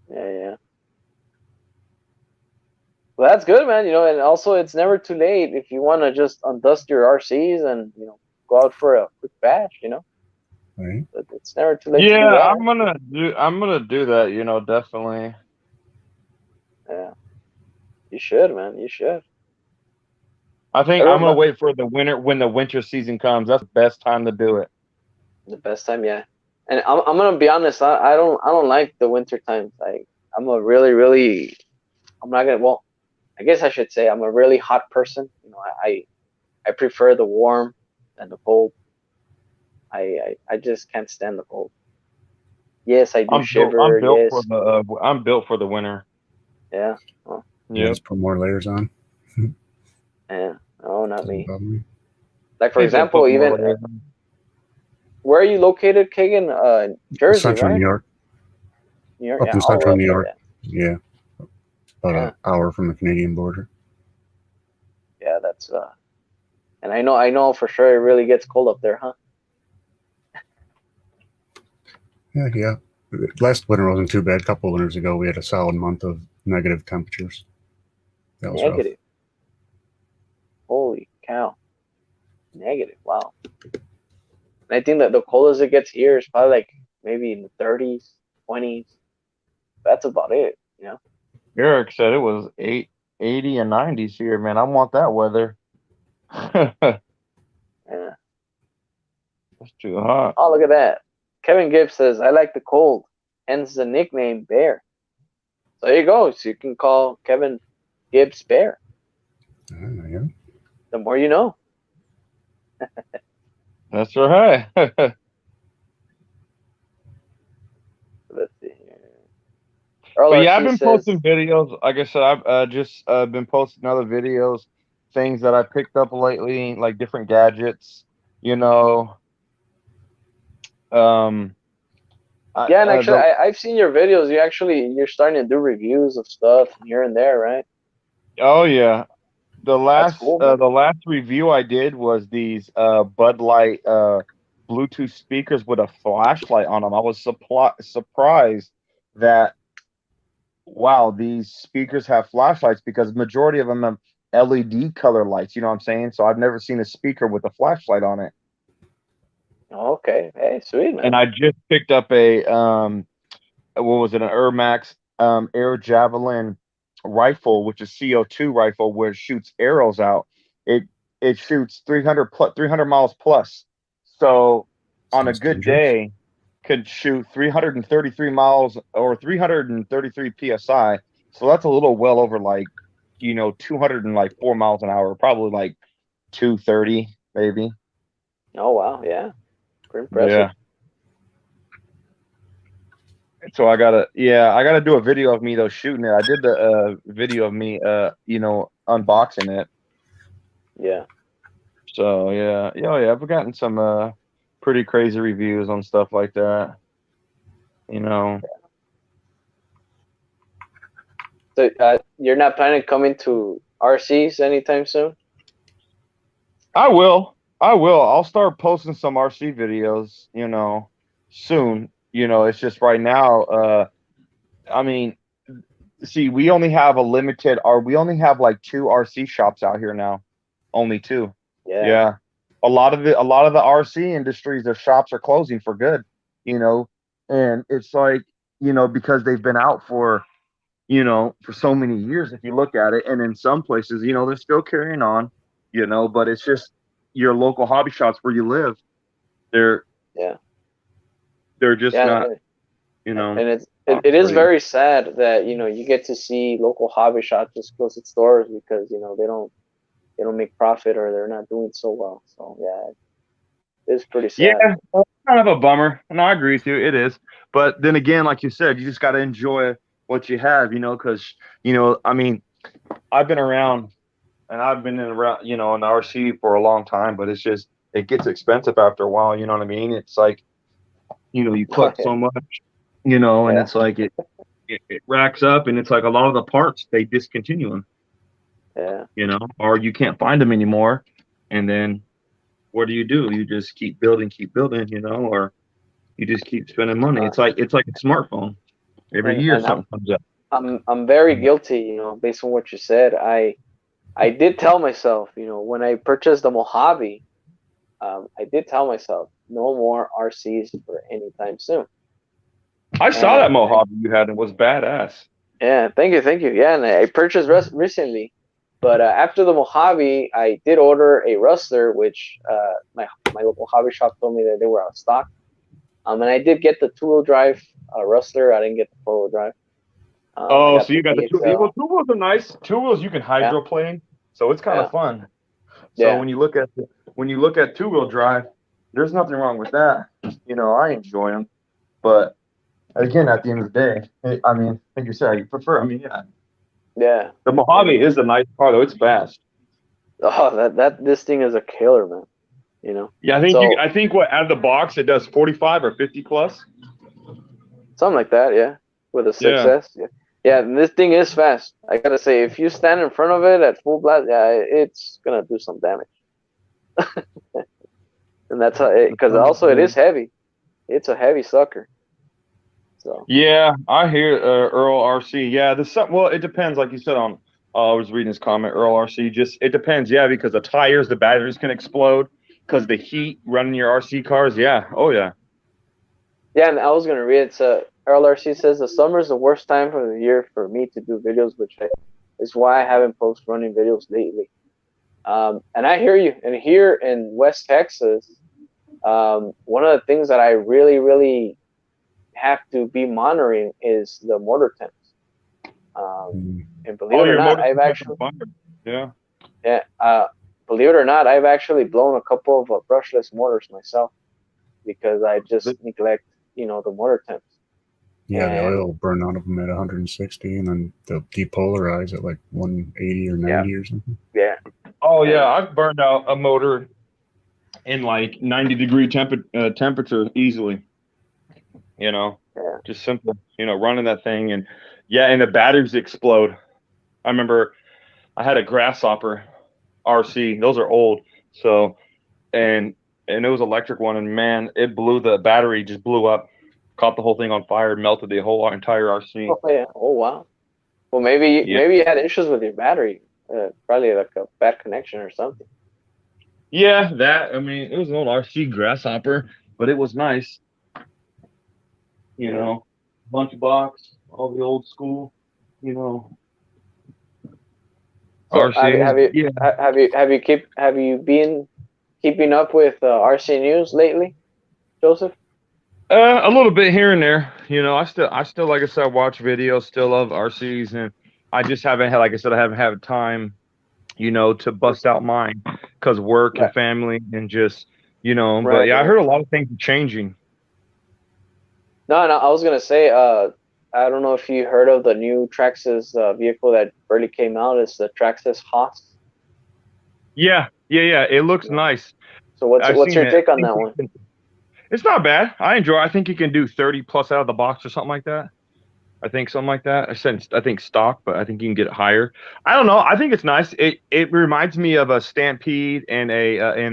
Yeah. Well, that's good, man. And also it's never too late if you want to just undust your RCs and go out for a quick bash. Right. But it's never too late to do Yeah, that. I'm gonna do that. Definitely. Yeah, you should, man. You should. I think I'm gonna Everyone, wait for the winter when the winter season comes. That's the best time to do it. the best time, yeah. And I'm gonna be honest. I don't like the winter times. I'm a really. I'm not gonna. Well, I guess I should say I'm a really hot person. I prefer the warm than the cold. I just can't stand the cold. Yes, I do I'm shiver. built for Yes, the I'm built for the winter. yeah. Oh, Yeah, Yep. just put more layers on. yeah. No, not Doesn't me. bother me. Like for Need to example, put more even layers on. where are you located, Kagan? Jersey, Central right? New York, New York. up Yeah, in all the way central up New there. York. Yeah, about Yeah. an hour from the Canadian border. Yeah, that's and I know for sure it really gets cold up there, huh? Yeah. Last winter wasn't too bad. A couple of winters ago, we had a solid month of negative temperatures. That was rough. Negative. Holy cow. Negative. Wow. And I think that the coldest it gets here is probably like maybe in the 30s, 20s. That's about it. Eric said it was 80 and 90s here, man. I want that weather. That's Yeah. too hot. Oh, look at that. Kevin Gibbs says, I like the cold, hence the nickname Bear. So there you go. So you can call Kevin Gibbs Bear. Yeah. The more you know. That's right. Let's see here. Earl But yeah, I've RC been says, posting videos. Like I said, I've just been posting other videos, things that I picked up lately, like different gadgets. You know, um, yeah, and actually, the I've seen your videos. You're starting to do reviews of stuff here and there, right? oh yeah, That's cool, man. the last review I did was these Bud Light Bluetooth speakers with a flashlight on them. I was surprised that wow, these speakers have flashlights because majority of them have LED color lights. You know what I'm saying? So I've never seen a speaker with a flashlight on it. Okay, hey, sweet, And man. I just picked up a what was it, an Ermax Air Javelin rifle, which is CO2 rifle, where it shoots arrows out. It shoots 300 miles plus. So on a Sounds good dangerous. day, could shoot 333 miles or 333 psi. So that's a little well over like 204 miles an hour, probably like 230 maybe. Oh wow, yeah, pretty impressive. Yeah. So I gotta do a video of me though shooting it. I did the video of me unboxing it. Yeah. So yeah, I've gotten some pretty crazy reviews on stuff like that. So you're not planning to come into RCs anytime soon? I will. I'll start posting some RC videos, soon. It's just right now, I mean, see, we only have we only have like 2 RC shops out here now. Only 2. Yeah. Yeah. A lot of the RC industries, their shops are closing for good, and it's like, because they've been out for so many years, if you look at it. And in some places, they're still carrying on, but it's just your local hobby shops where you live. They're Yeah. just Yeah. not, And it is very sad that you get to see local hobby shops just close its doors because they don't make profit or they're not doing so well. So yeah, it's pretty sad. Yeah, well, kind of a bummer. And I agree with you. It is. But then again, like you said, you just got to enjoy what you have, because, I mean, I've been around and I've been around, in the RC for a long time, but it gets expensive after a while. You know what I mean? It's like, you put so much, and Yeah. it's like it racks up, and it's like a lot of the parts they discontinue them, Yeah. or you can't find them anymore, and then what do? You just keep building, or you just keep spending money. Uh, It's like a smartphone. Every year and something comes up. I'm very guilty, you know, based on what you said. I did tell myself, you know, when I purchased the Mojave, I did tell myself no more RCs for any time soon. I saw that And Mojave you had, and it was badass. yeah, thank you. Yeah, and I purchased recently, but after the Mojave, I did order a Rustler, which my local hobby shop told me that they were out of stock. And I did get the two-wheel drive Rustler. I didn't get the four-wheel drive. I Oh, got so the you got the two. DXL. Well, two wheels are nice. Two wheels you can Yeah, hydroplane, so it's kind yeah, of fun. So yeah, when you look at two-wheel drive, there's nothing wrong with that. I enjoy them, but again, at the end of the day, I mean, like you said, you prefer. I mean, yeah, yeah. the Mojave And is a nice car though. It's fast. oh, that this thing is a killer, man. You know, Yeah, I think so what out of the box it does 45 or 50 plus. something like that, yeah, with a Yeah. 6S. Yeah, yeah. This thing is fast. I gotta say, if you stand in front of it at full blast, yeah, it's gonna do some damage. And that's how, because also it is heavy. It's a heavy sucker. So Yeah, I hear Earl RC. Yeah, well, it depends. Like you said on, I was reading his comment. Earl RC, just it depends. Yeah, because the tires, the batteries can explode because the heat running your RC cars. Yeah. Oh yeah. yeah, and I was gonna read it. So RLRC says the summer is the worst time of the year for me to do videos, which is why I haven't posted running videos lately. And I hear you. And here in West Texas, one of the things that I really, really have to be monitoring is the motor temps. And believe Oh, it or your not, motor's I've catching actually, fire. Yeah. yeah, believe it or not, I've actually blown a couple of brushless motors myself because I just neglect, you know, the motor temps. Yeah, the And oil will burn out of them at 160, and then they'll depolarize at like 180 or yeah, 90 or something. yeah, Oh yeah, and I've burned out a motor in like 90-degree temperature easily. yeah. Just simple. Running that thing, and yeah, and the batteries explode. I remember I had a Grasshopper RC. Those are old. So and it was electric one, and man, it blew the battery, just blew up, caught the whole thing on fire, melted the whole entire RC. Oh yeah. Oh wow. Well, Yeah, maybe you had issues with your battery. Probably like a bad connection or something. yeah. That I mean, it was an old RC Grasshopper, but it was nice. You Yeah. know, Lunchbox, all the old school. You know, So RCs. Yeah. have you been keeping up with RC news lately, Joseph? A little bit here and there. I still, like I said, watch videos. Still love RCs, and I just haven't had, like I said, I haven't had time, to bust out mine because work and Right, family and just, But right, yeah, I right. heard a lot of things are changing. No, no. I was gonna say, I don't know if you heard of the new Traxxas vehicle that barely came out. It's the Traxxas Haas. Yeah, yeah, yeah. It looks Yeah. nice. So I've what's seen your it. take on that one? It's not bad. I enjoy. I think you can do 30 plus out of the box or something like that. I think something like that. I think stock, but I think you can get it higher. I don't know. I think it's nice. It reminds me of a Stampede and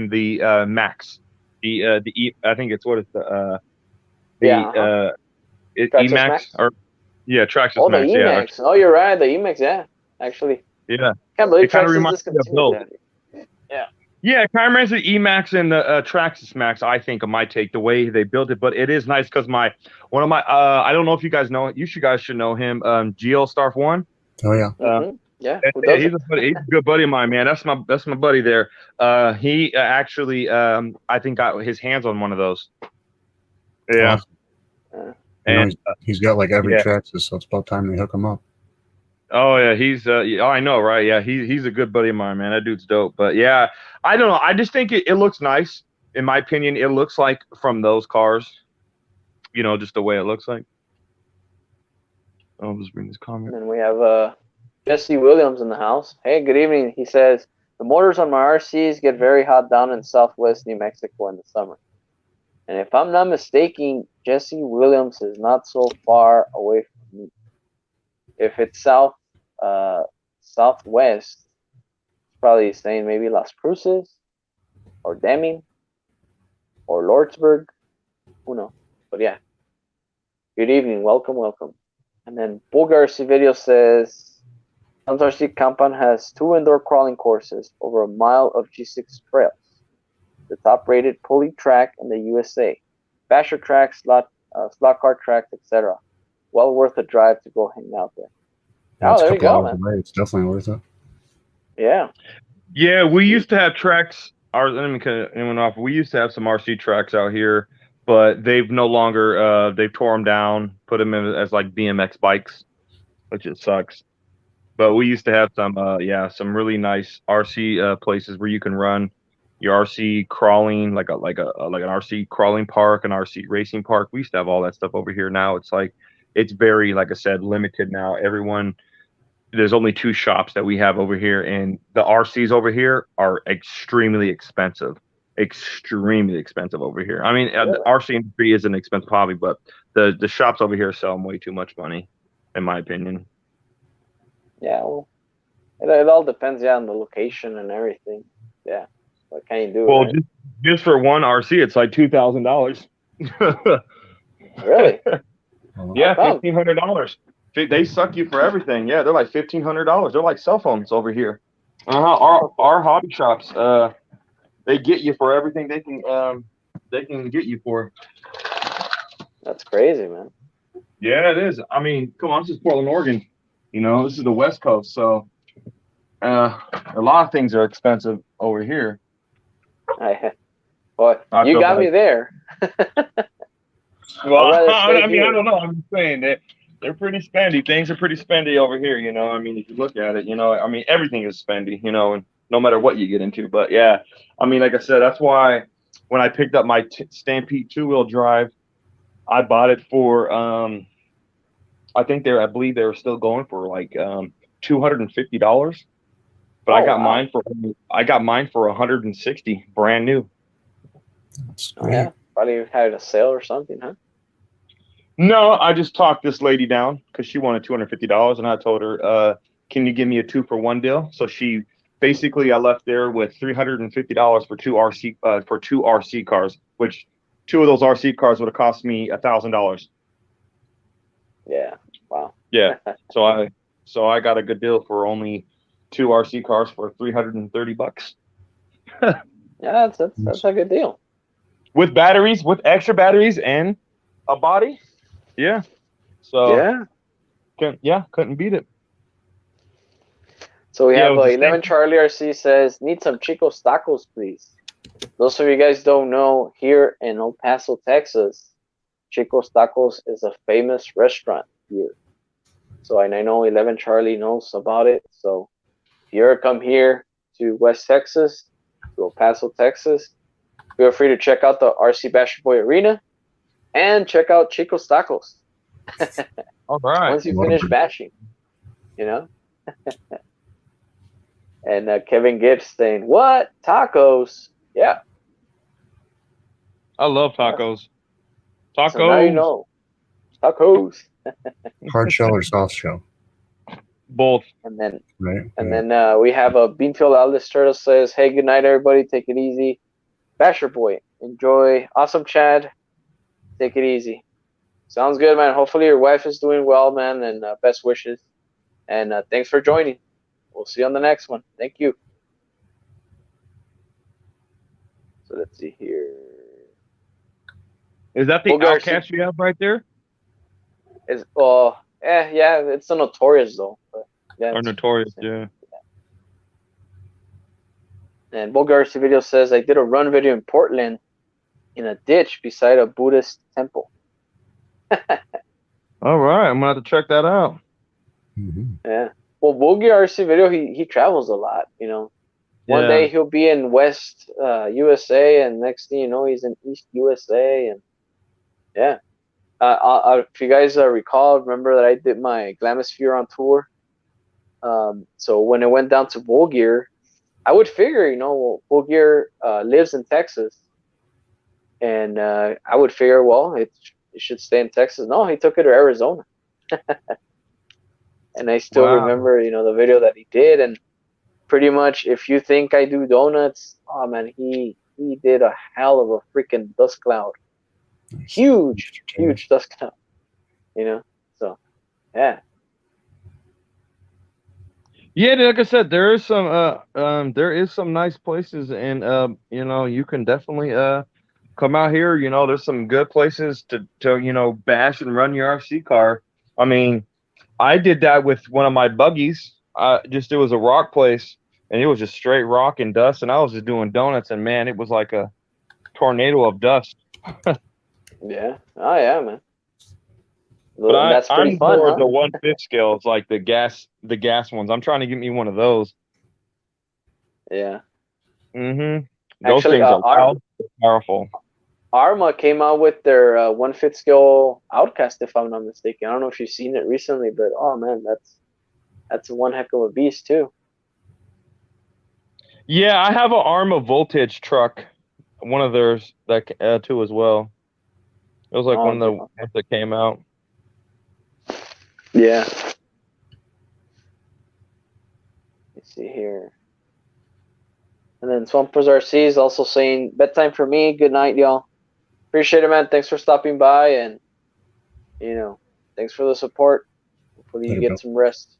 the Max. I think it's what it's Yeah, the Traxxas Emax Max. or yeah, Traxxas Oh, the Max. Yeah, Emax. Oh, you're right. The Emax. Yeah, actually, yeah. can't believe It kind of Traxxas reminds me of discontinued those. that. Yeah. Yeah, it kind of reminds me of Emax and the Traxxas Max. I think of my take the way they built it, but it is nice because one of my I don't know if you guys know it. Guys should know him. GL Starf One. Oh yeah, Yeah. Who Yeah, doesn't? he's a good buddy of mine, man. That's my buddy there. He actually, I think, got his hands on one of those. Yeah, awesome. Uh, I know and he's got like every yeah. Traxxas, so it's about time they hook him up. Oh yeah, he's yeah, I know, right? Yeah, he's a good buddy of mine, man. That dude's dope. But yeah, I don't know. I just think it looks nice. In my opinion, it looks like from those cars, just the way it looks like. I'll just bring this comment. and we have Jesse Williams in the house. Hey, good evening. He says the motors on my RCs get very hot down in Southwest New Mexico in the summer. And if I'm not mistaken, Jesse Williams is not so far away from me. if it's southwest, it's probably saying maybe Las Cruces or Deming or Lordsburg. Who knows? But yeah. Good evening. Welcome, welcome. And then Bulgar's video says Tom's RC compound has 2 indoor crawling courses over a mile of G6 trails. The top rated pulley track in the USA. Basher tracks, slot car tracks, etc. Well worth a drive to go hang out there. Yeah, it's Oh, a there you couple go, hours man. away. It's definitely worth it. Yeah. Yeah, we used to have tracks. Let me cut anyone off. We used to have some RC tracks out here, but they've no longer. They've tore them down, put them in as like BMX bikes, which it sucks. But we used to have some, some really nice RC places where you can run your RC crawling, like an RC crawling park, an RC racing park. We used to have all that stuff over here. Now it's like it's very, like I said, limited now. There's only 2 shops that we have over here, and the RCs over here are extremely expensive. Extremely expensive over here. I mean, the RC industry is an expensive hobby, but the shops over here sell them way too much money, in my opinion. Yeah, well, it all depends, on the location and everything. Yeah. What can you do? Well, right? just for one RC, it's like $2,000. Really? Yeah, $1,500. They suck you for everything. Yeah, they're like $1,500. They're like cell phones over here. Our hobby shops, they get you for everything they can get you for. That's crazy, man. Yeah, it is. I mean, come on, this is Portland, Oregon. This is the West Coast, so a lot of things are expensive over here. But you got me there. Well, I mean, I don't know. I'm just saying that they're pretty spendy. Things are pretty spendy over here, I mean, if you look at it, I mean, everything is spendy, and no matter what you get into. But yeah, I mean, like I said, that's why when I picked up my Stampede 2-wheel drive, I bought it for I believe they were still going for like $250. But I got mine for $160, brand new. That's Oh, yeah, probably had a sale or something, huh? No, I just talked this lady down because she wanted $250, and I told her, "Can you give me a 2-for-1 deal?" So I left there with $350 for two RC cars, which 2 of those RC cars would have cost me $1,000. Yeah. Wow. Yeah. So I got a good deal for only 2 RC cars for $330. Yeah, that's a good deal. With batteries, with extra batteries and a body. Yeah. So couldn't beat it. So we have 11 Charlie RC says, need some Chico's tacos, please. Those of you guys don't know, here in El Paso, Texas, Chico's Tacos is a famous restaurant here. So and I know 11 Charlie knows about it. So if you ever come here to West Texas, to El Paso, Texas, feel free to check out the RC Basher Boy Arena and check out Chico's Tacos. All right. Once you finish bashing, And Kevin Gibbs saying, "What tacos?" Yeah, I love tacos. Tacos. So now you know, tacos. Hard shell or soft shell? Both. And then, right. Then we have a Beanfield Aldous Turtle says, "Hey, good night, everybody. Take it easy. Basher Boy, enjoy. Awesome, Chad. Take it easy. Sounds good, man. Hopefully your wife is doing well, man, and best wishes. And thanks for joining. We'll see you on the next one. Thank you." So let's see here. Is that the Outcast you have right there? Yeah, it's a Notorious though. But yeah, Notorious, yeah. And Bulgar's video says, "I did a run video in Portland in a ditch beside a Buddhist temple." All right, I'm gonna have to check that out. Mm-hmm. Yeah. Well, Boogie RC video, he travels a lot. One day he'll be in West USA, and next thing you know, he's in East USA, and yeah. If you guys remember that I did my Glamisphere on tour. So when it went down to Bulgir, I would figure, Bulgir lives in Texas, and I would figure, well, it should stay in Texas. No, he took it to Arizona. And I still Wow. remember, the video that he did. And pretty much, if you think I do donuts, oh man, he did a hell of a freaking dust cloud. Nice. Huge, Mr. Taylor. huge dust cloud. So yeah. Yeah, like I said, there is some nice places, and you can definitely come out here. There's some good places to bash and run your RC car. I mean, I did that with one of my buggies. It was a rock place, and it was just straight rock and dust, and I was just doing donuts, and man, it was like a tornado of dust. Yeah. Oh yeah, man. But That's pretty I'm fun, more huh? the 1/5 scales, like the gas ones. I'm trying to get me one of those. Yeah. Mm-hmm. Those Actually, things are loud, but powerful. Arma came out with their 1/5 scale Outcast, if I'm not mistaken. I don't know if you've seen it recently, but oh man, that's one heck of a beast too. Yeah, I have an Arma Voltage truck, one of theirs that too as well. It was like Oh, one of the okay. ones that came out. Yeah. Let's see here. And then Swampers RC is also saying bedtime for me. Good night, y'all. Appreciate it, man. Thanks for stopping by, and thanks for the support. Hopefully you Later, get Bill. some rest.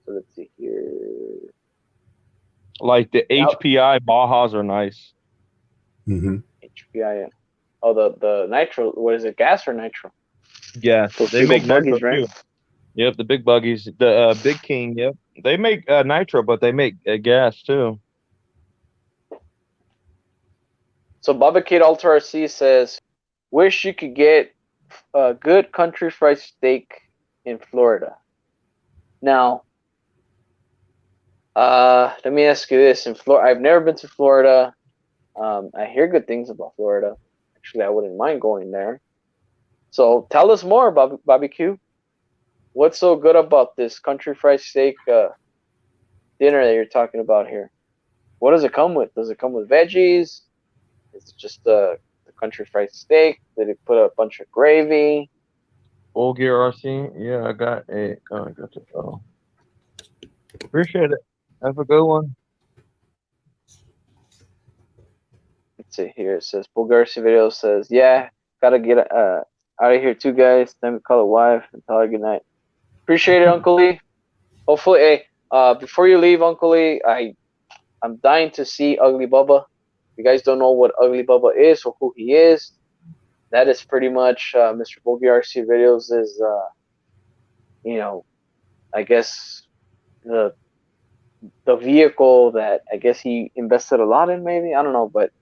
So let's see here. Like the HPI Bajas are nice. Mm-hmm. HPI. Oh, the nitro. What is it? Gas or nitro? Yeah, Those they big make old buggies, nitro right? too. Yep, the big buggies, the Big King. Yep, they make nitro, but they make gas too. So Baba Kid Ultra RC says, "Wish you could get a good country fried steak in Florida." Now, let me ask you this: in Florida, I've never been to Florida. I hear good things about Florida. Actually, I wouldn't mind going there. So tell us more, Bobby Q. What's so good about this country fried steak dinner that you're talking about here? What does it come with? Does it come with veggies? Is it just the country fried steak? Did it put a bunch of gravy? Full Gear RC. Yeah, I got a. Oh, I got the. Oh, appreciate it. Have a good one. Let's see here. It says Bulgarsi video says, "Yeah, gotta get out of here too, guys. Time to call a wife and tell her good night." Appreciate it, Uncle Lee. Hopefully, hey, before you leave, Uncle Lee, I'm dying to see Ugly Bubba. If you guys don't know what Ugly Bubba is or who he is, that is pretty much Mr. Bulgy RC Videos is, I guess the vehicle that I guess he invested a lot in. Maybe, I don't know, but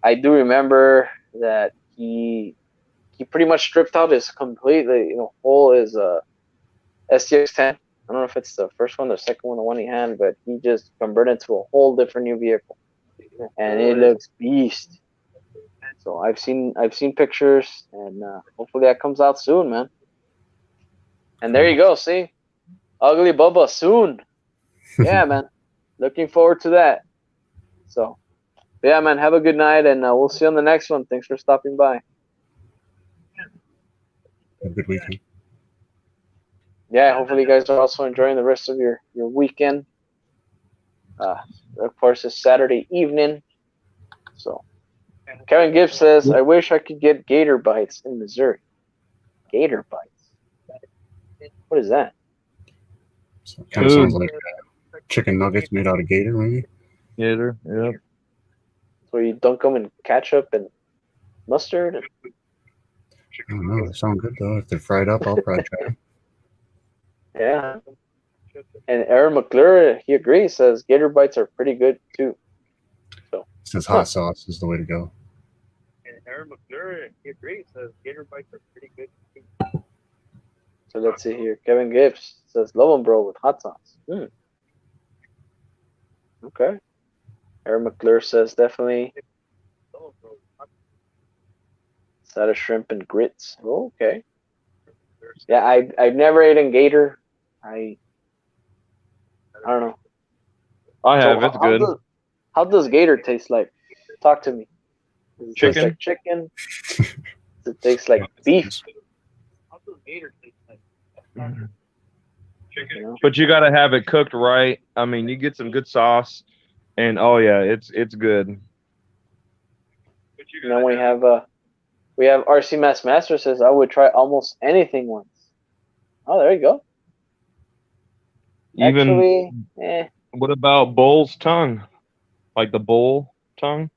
I do remember that he pretty much stripped out his completely, whole his STX10. I don't know if it's the first one, the second one, the one he had, but he just converted it to a whole different new vehicle, and it looks beast. So I've seen pictures, and hopefully that comes out soon, man. And there you go, see, Ugly Bubba soon. Yeah, man, looking forward to that. So, yeah, man, have a good night, and we'll see you on the next one. Thanks for stopping by. Have a good weekend. Yeah, hopefully you guys are also enjoying the rest of your weekend. Of course, it's Saturday evening. So, Kevin Gibbs says, "I wish I could get Gator Bites in Missouri." Gator Bites? What is that? So it kind of sounds like chicken nuggets made out of gator, maybe. Gator. Yep. So you dunk them in ketchup and mustard? I don't know. They sound good though. If they're fried up, I'll probably try them. Yeah. And Aaron McClure, he agrees, says Gator Bites are pretty good too. So Says hot sauce is the way to go. And Aaron McClure, he agrees. Says Gator Bites are pretty good. So let's see here. Kevin Gibbs says, "Love 'em, bro, with hot sauce." Okay. Aaron McClure says, "Definitely side of shrimp and grits." Oh, okay. Yeah, I've never eaten gator. I don't know. I have. So It's good. How does gator taste like? Talk to me. Does it taste like chicken? Does it taste like beef? How does gator taste like? You know? But you gotta have it cooked right. I mean, you get some good sauce, and oh yeah, it's good. And then we have RC Master says I would try almost anything once. Oh, there you go. Even Actually, what about bull's tongue? Like the bull tongue?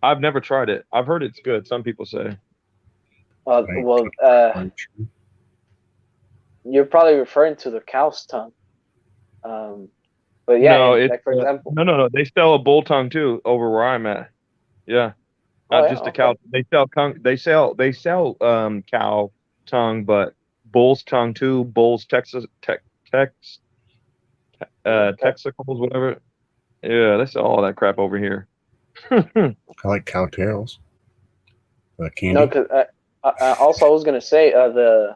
I've never tried it. I've heard it's good. Some people say. Like, well, like, you're probably referring to the cow's tongue. But yeah, No, and it's like for example, no. They sell a bull tongue too over where I'm at. Yeah, oh not yeah, just a okay, cow. They sell cow tongue, but bull's tongue too. Bull's Tex okay. Texicles, whatever. Yeah, they sell all that crap over here. I like cow tails. No, Candy. because also I was gonna say the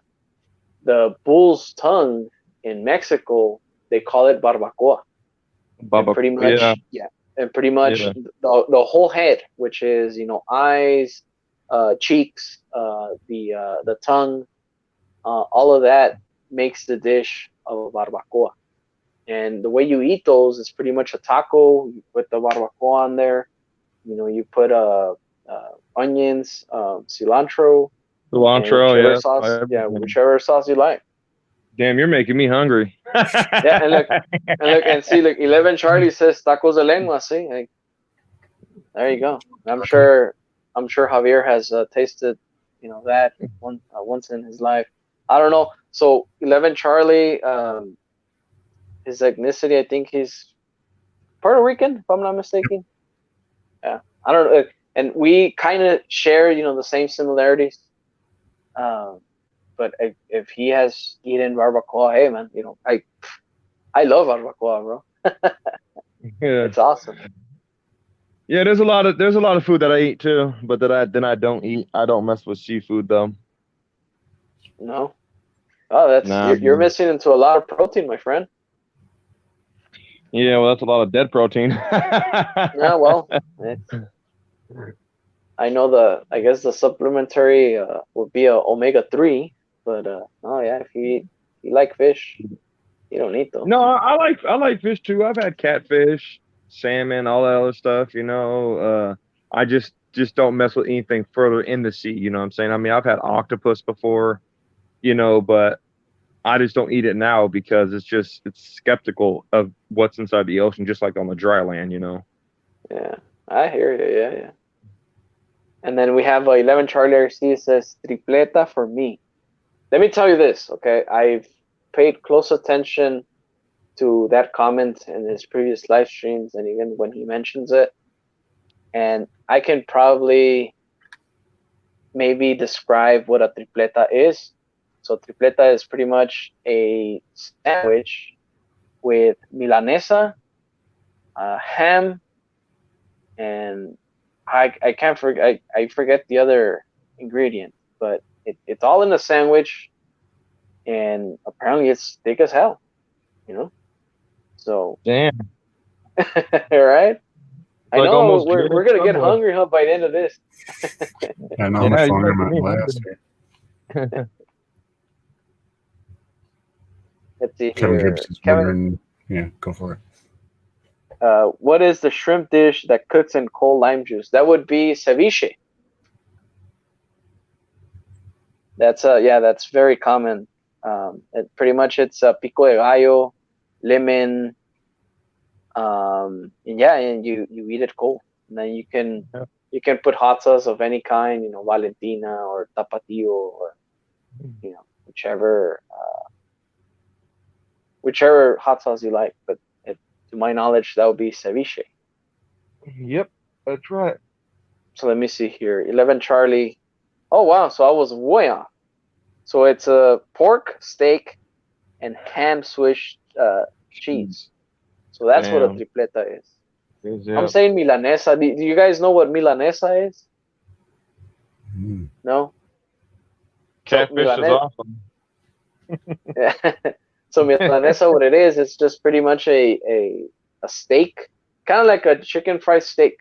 bull's tongue in Mexico they call it barbacoa, and Baba, pretty yeah, much and pretty much yeah. the whole head, which is eyes, cheeks, the tongue, all of that makes the dish of a barbacoa. And the way you eat those is pretty much a taco. You put the barbacoa on there. You put onions, cilantro, and Cilantro, whichever yeah, sauce, everything. whichever sauce you like. Damn, you're making me hungry. Yeah, and see, look, 11 Charlie says tacos de lengua. See, like, there you go. I'm sure Javier has tasted, that once in his life. I don't know. So 11 Charlie, his ethnicity, I think he's Puerto Rican, if I'm not mistaken. Yeah, I don't know, and we kind of share, the same similarities. Um, but if he has eaten barbacoa, hey man, I love barbacoa, bro. Yeah, It's awesome. yeah. There's a lot of food that I eat too, but I don't eat. I don't mess with seafood though. No, oh, that's Nah. you're missing into a lot of protein, my friend. Yeah, well, that's a lot of dead protein. Yeah, well, I know I guess the supplementary would be a omega 3, but oh yeah, if you like fish, you don't need those. No, I like fish too. I've had catfish, salmon, all that other stuff. I just don't mess with anything further in the sea. You know what I'm saying? I mean, I've had octopus before, but I just don't eat it now because it's skeptical of what's inside the ocean, just like on the dry land. Yeah, I hear you. Yeah, yeah. And then we have 11 Charlie RC says tripleta for me. Let me tell you this, okay? I've paid close attention to that comment in his previous live streams and even when he mentions it. And I can probably maybe describe what a tripleta is. So tripleta is pretty much a sandwich with milanesa, ham, and I can't forget I forget the other ingredient, but it's all in a sandwich, and apparently it's thick as hell, you know. So, Damn, all right. I like know almost we're grilled gonna get Subway. hungry, huh, by the end of this. I know how Yeah, much you're longer I'm making at me last hungry. here. Let's see Kevin here, Gibbs is Kevin. wondering. Yeah, go for it. What is the shrimp dish that cooks in cold lime juice? That would be ceviche. That's very common. Pretty much it's pico de gallo, lemon, and yeah, and you eat it cold, and then you can put hot sauce of any kind, Valentina or Tapatio or whichever hot sauce you like. But to my knowledge, that would be ceviche. Yep, that's right. So let me see here. 11 Charlie. Oh wow, so I was way off. So it's a pork, steak, and ham Swiss cheese. So that's what a Damn. tripleta is. I'm Yep. saying milanesa. Do you guys know what milanesa is? Mm. No. So Catfish is awesome. yeah. So milanesa, what it is, it's just pretty much a steak, kind of like a chicken fried steak,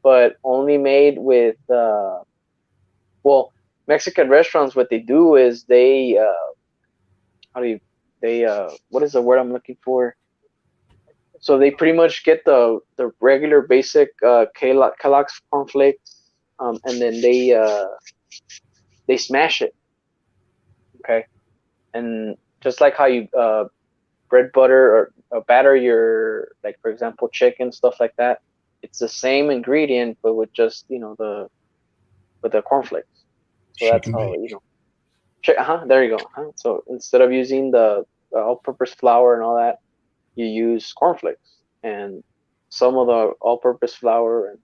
but only made with well, Mexican restaurants. What they do is they how do you they what is the word I'm looking for? So they pretty much get the regular basic Kellogg's cornflakes, and then they smash it, okay, and just like how you bread butter or batter your, like, for example, chicken, stuff like that. It's the same ingredient, but with just, with the cornflakes. So that's Chicken how, bake. there you go. So instead of using the all-purpose flour and all that, you use cornflakes and some of the all-purpose flour and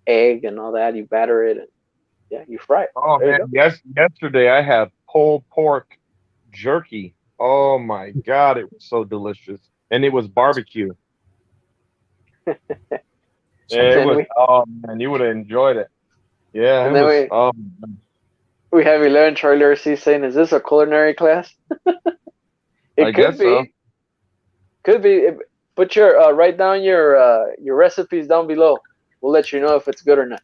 egg and all that. You batter it and yeah, you fry it. Oh There you man, go. yesterday I had pulled pork jerky. Oh my god, it was so delicious, and it was barbecue. And Yeah, it then was. we Oh man, you would have enjoyed it. Yeah, and it then was. we we have 11 Charlie RC saying, "Is this a culinary class?" I It could guess so. be. Could be. Put your write down your recipes down below. We'll let you know if it's good or not.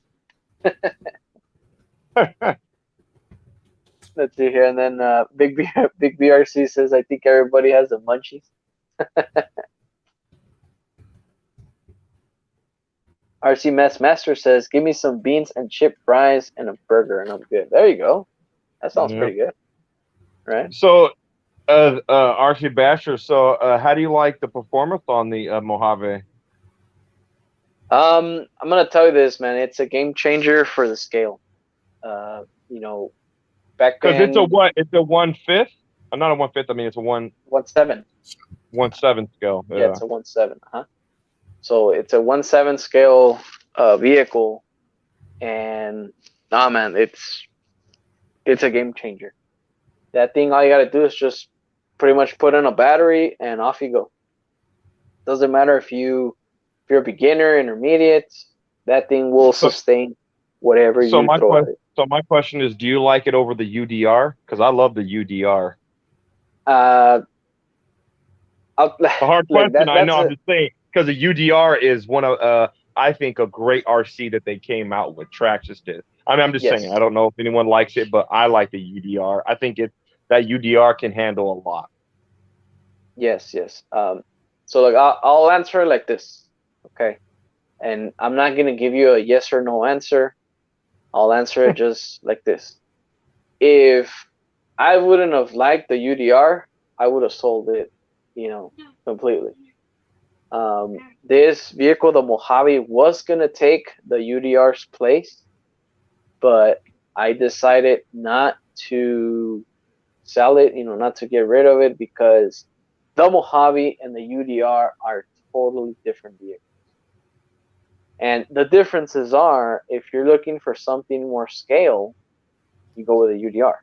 Let's see here, and then Big BRC says, "I think everybody has the munchies." RC Master says, "Give me some beans and chip fries and a burger, and I'm good." There you go. That sounds Yeah. pretty good, right? So, Archie Basher. So, how do you like the performance on the Mojave? I'm gonna tell you this, man. It's a game changer for the scale. Uh, you know, back Because it's a then, what? It's a 1/5. Not a 1/5. I mean, it's a 1/7. 1/7 scale. Yeah, Yeah. it's a 1/7. So it's a 1/7 scale vehicle, and nah, man, it's a game changer. That thing, all you gotta do is just pretty much put in a battery and off you go. Doesn't matter if you're a beginner, intermediate, that thing will So, sustain whatever so you my throw at question. it. So my question is, do you like it over the UDR? Because I love the UDR. Uh, I'll, A hard like question. that. I That's know. I'm a just saying because the UDR is one of I think a great RC that they came out with. Traxxas did. I mean, I'm just saying. I yes, don't know if anyone likes it, but I like the UDR. I think that UDR can handle a lot. yes. So like I'll answer it like this, okay? And I'm not gonna give you a yes or no answer. I'll answer it just like this. If I wouldn't have liked the UDR, I would have sold it, completely. This vehicle, the Mojave, was gonna take the UDR's place, but I decided not to sell it, not to get rid of it because the Mojave and the UDR are totally different vehicles. And the differences are, if you're looking for something more scale, you go with a UDR.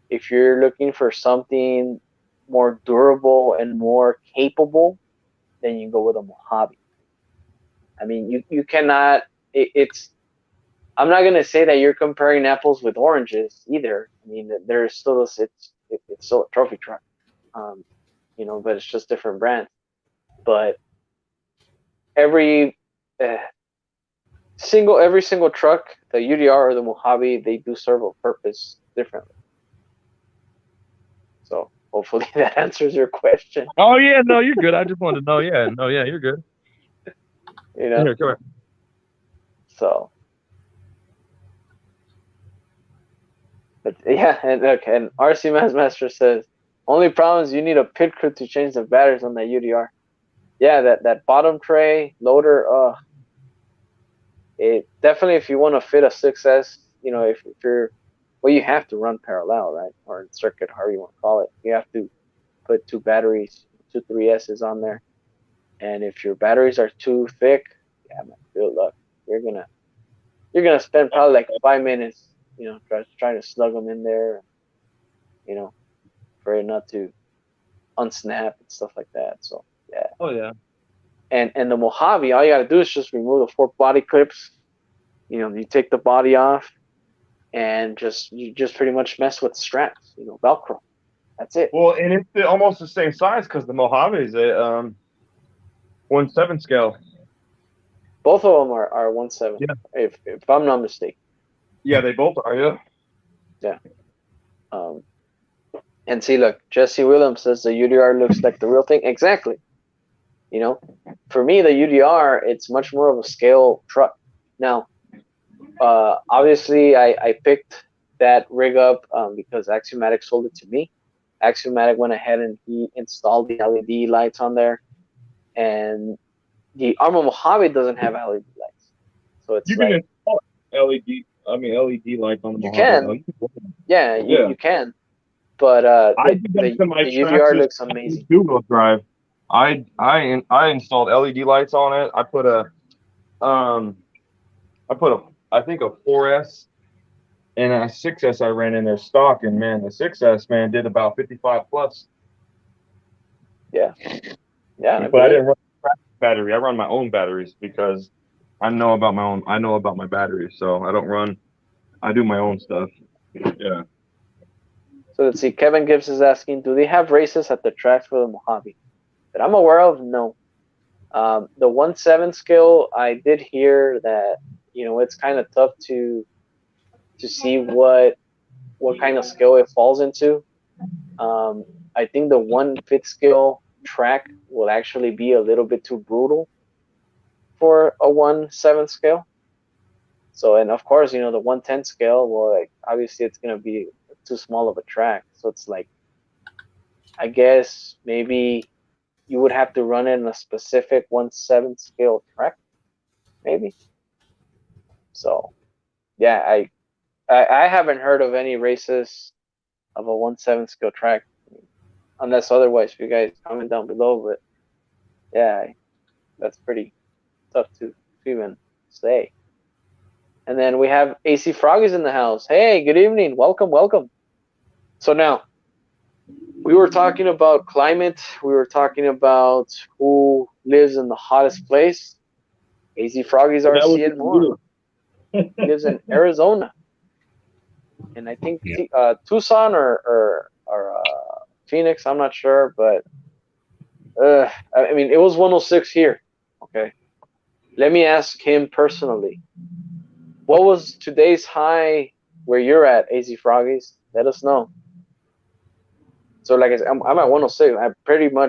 If you're looking for something more durable and more capable, then you go with a Mojave. I mean, you cannot. It's. I'm not gonna say that you're comparing apples with oranges either. I mean, there's still it's still a trophy truck, um, but it's just different brands. But every uh, every single truck, the UDR or the Mojave, they do serve a purpose differently. So hopefully that answers your question. Oh yeah, no, you're good. I just wanted to know. Yeah, no, yeah, you're good. You know, Here, come here. so. But yeah, and okay, and RC Master says only problem is you need a pit crew to change the batteries on that UDR. Yeah, that bottom tray loader, it definitely, if you want to fit a 6S, if you're, well, you have to run parallel, right, or in circuit, however you want to call it. You have to put two batteries, two 3S's on there, and if your batteries are too thick, yeah, man, good luck. You're gonna spend probably like 5 minutes, trying to snug them in there, you know, for it not to unsnap and stuff like that. So yeah. Oh yeah. And the Mojave, all you gotta do is just remove the 4 body clips. You take the body off, and you just pretty much mess with straps. Velcro. That's it. Well, and it's almost the same size because the Mojave is a 1/7 scale. Both of them are 1/7. Yeah. If I'm not mistaken. Yeah, they both are. Yeah. Yeah. Um. And see, look, Jesse Williams says the UDR looks like the real thing. Exactly. You know, for me, the UDR, it's much more of a scale truck. Now, obviously, I picked that rig up because Axiomatic sold it to me. Axiomatic went ahead and he installed the LED lights on there, and the Arma Mojave doesn't have LED lights, so it's You can like install LED lights on the you Mojave. can, yeah, Yeah. you can, but I did that to my the UDR Traxxas looks amazing. two-wheel drive. I installed LED lights on it. I put a I think a 4S and a 6S I ran in there stock, and man, the 6S man did about 55 plus. Yeah, yeah, I But I believe. didn't run battery. I run my own batteries because I know about my batteries, so I do my own stuff. Yeah. So let's see. Kevin Gibbs is asking, do they have races at the tracks for the Mojave? That I'm aware of, no. The 1/7 scale, I did hear that it's kind of tough to see what kind of scale it falls into. I think the 1/5 scale track will actually be a little bit too brutal for a 1/7 scale. So, and of course, the 1/10 scale, well, like, obviously it's gonna be too small of a track. So it's like, I guess maybe you would have to run it in a specific 1/7 scale track, maybe. So, yeah, I haven't heard of any races of a 1/7 scale track, unless otherwise you guys comment down below. But yeah, that's pretty tough to even say. And then we have AC Froggies in the house. Hey, good evening. Welcome, welcome. So now, we were talking about climate. We were talking about who lives in the hottest place. AC Froggies are That was seeing more. He lives in Arizona, and I think Yeah. Tucson or Phoenix. I'm not sure, but I mean, it was 106 here. Okay, let me ask him personally. What was today's high where you're at, AZ Froggies? Let us know. So, like I said, I'm at 106.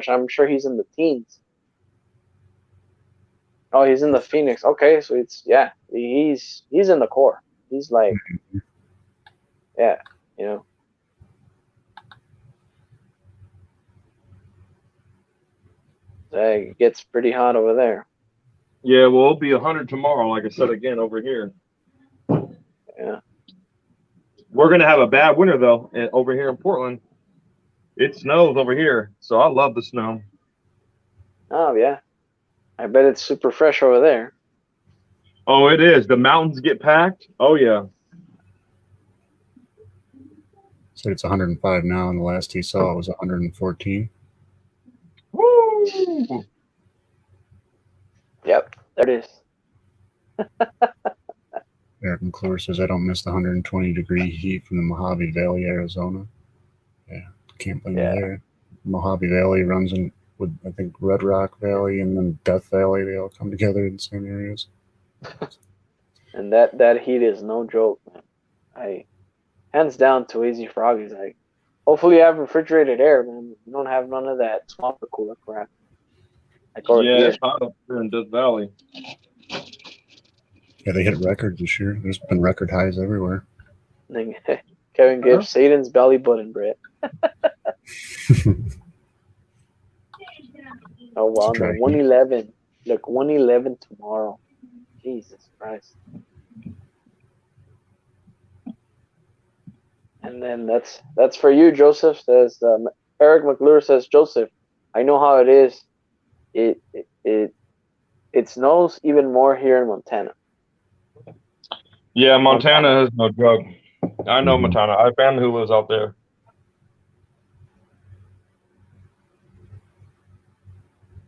I'm sure he's in the teens. Oh, he's in the Phoenix. Okay, so he's in the core. He's like, yeah, you know. It gets pretty hot over there. Yeah, well, it'll be 100 tomorrow, like I said again over here. Yeah. We're gonna have a bad winter though over here in Portland. It snows over here, so I love the snow. Oh yeah. I bet it's super fresh over there. Oh, it is. The mountains get packed. Oh yeah. So it's 105 now, and the last he saw was 114. Woo! Yep, there it is. Eric McClure says, I don't miss the 120-degree heat from the Mojave Valley, Arizona. Yeah, can't blame you there. Mojave Valley runs in with, I think, Red Rock Valley and then Death Valley. They all come together in the same areas. And that heat is no joke, man. Hands down to Easy Froggies. Like, hopefully you have refrigerated air, man. You don't have none of that swamper cooler crap. Like over here. It's hot up here in Death Valley. Yeah, they hit records this year. There's been record highs everywhere. Kevin Gibbs, Satan's belly button, Brett. Oh wow, no, 111. Look, 111 tomorrow. Jesus Christ. And then that's for you, Joseph. Says Eric McClure says, Joseph, I know how it is. It snows even more here in Montana. Yeah, Montana is no joke. I know Montana. I have family who lives out there.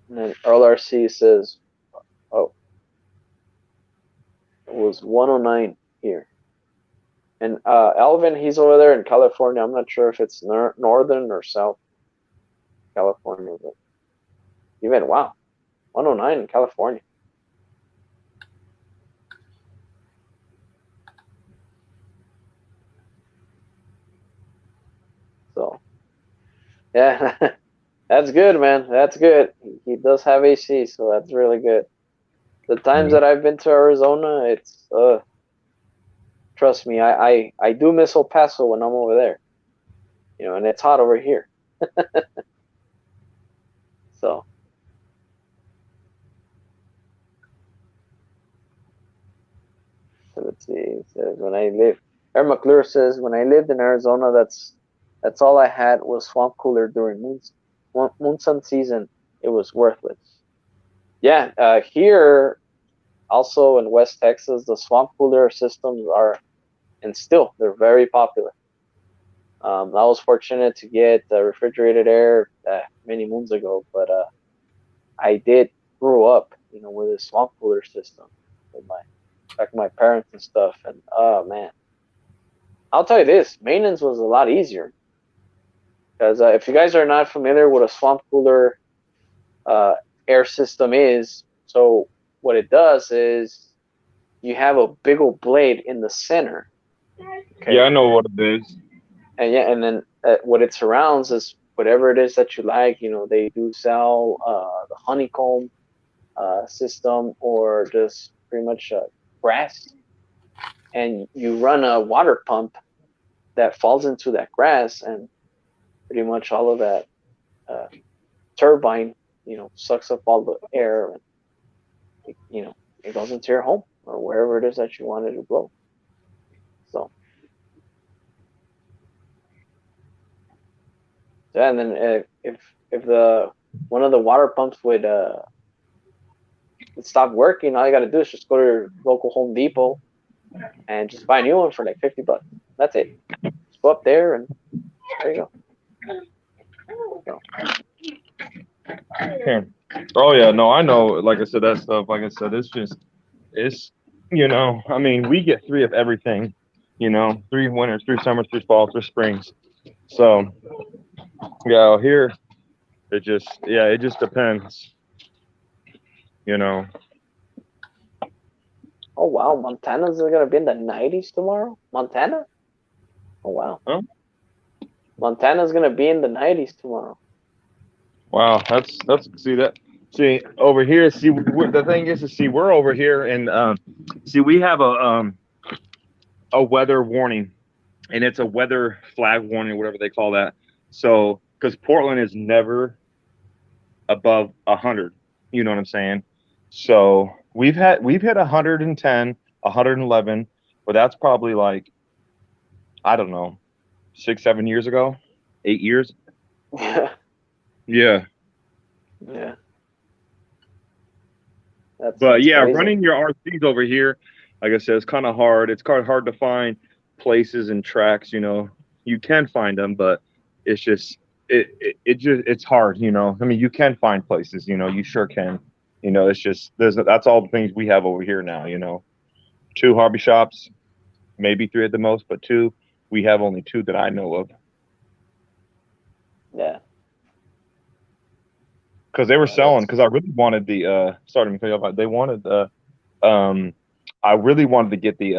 And then Earl RC says, oh, it was 109 here. And Alvin, he's over there in California. I'm not sure if it's northern or south California, but even, wow, 109 in California. So, Yeah, that's good, man. That's good. He does have AC, so that's really good. The times Yeah. that I've been to Arizona, it's trust me, I do miss El Paso when I'm over there. And it's hot over here. So let's see. It says when I lived, Aaron McClure says when I lived in Arizona, that's all I had was swamp cooler during moonsun season. It was worthless. Yeah, here also in West Texas, the swamp cooler systems are, and still they're very popular. I was fortunate to get refrigerated air many moons ago, but I did grow up, with a swamp cooler system with my parents and stuff. And oh man, I'll tell you this: maintenance was a lot easier because if you guys are not familiar with a swamp cooler uh, air system is, so what it does is you have a big old blade in the center. Okay. Yeah, I know what it is. And yeah, and then what it surrounds is whatever it is that you like. They do sell the honeycomb system or just pretty much grass, and you run a water pump that falls into that grass, and pretty much all of that uh, turbine, sucks up all the air, and it goes into your home or wherever it is that you want it to blow. So yeah, and then if the one of the water pumps would stop working, all you got to do is just go to your local Home Depot and just buy a new one for like $50. That's it. Just go up there and there you go. Yeah. Oh yeah, no, I know. Like I said, that stuff. Like I said, it's I mean, we get 3 of everything. 3 winters, 3 summers, 3 falls, 3 springs. So yeah, here it just depends. You know. Oh wow, Montana's gonna be in the 90s tomorrow. Montana. Oh wow. Huh? Montana's gonna be in the 90s tomorrow. Wow, that's see over here. See, the thing is to see we're over here and see we have a weather warning, and it's a weather flag warning, whatever they call that. So because Portland is never above 100, you know what I'm saying? So we've hit 110, 111, but that's probably like I don't know, 6, 7 years ago, 8 years. Yeah. Yeah. Yeah. But That's yeah, crazy. running your RCs over here, like I said, it's kind of hard. It's kind of hard to find places and tracks. You can find them, but it's just it's hard. I mean, you can find places. You sure can. It's just that's all the things we have over here now. 2 hobby shops, maybe 3 at the most, but 2. We have only 2 that I know of. Yeah. Because they were selling. Because I really wanted the sorry to cut you off. They wanted the I really wanted to get the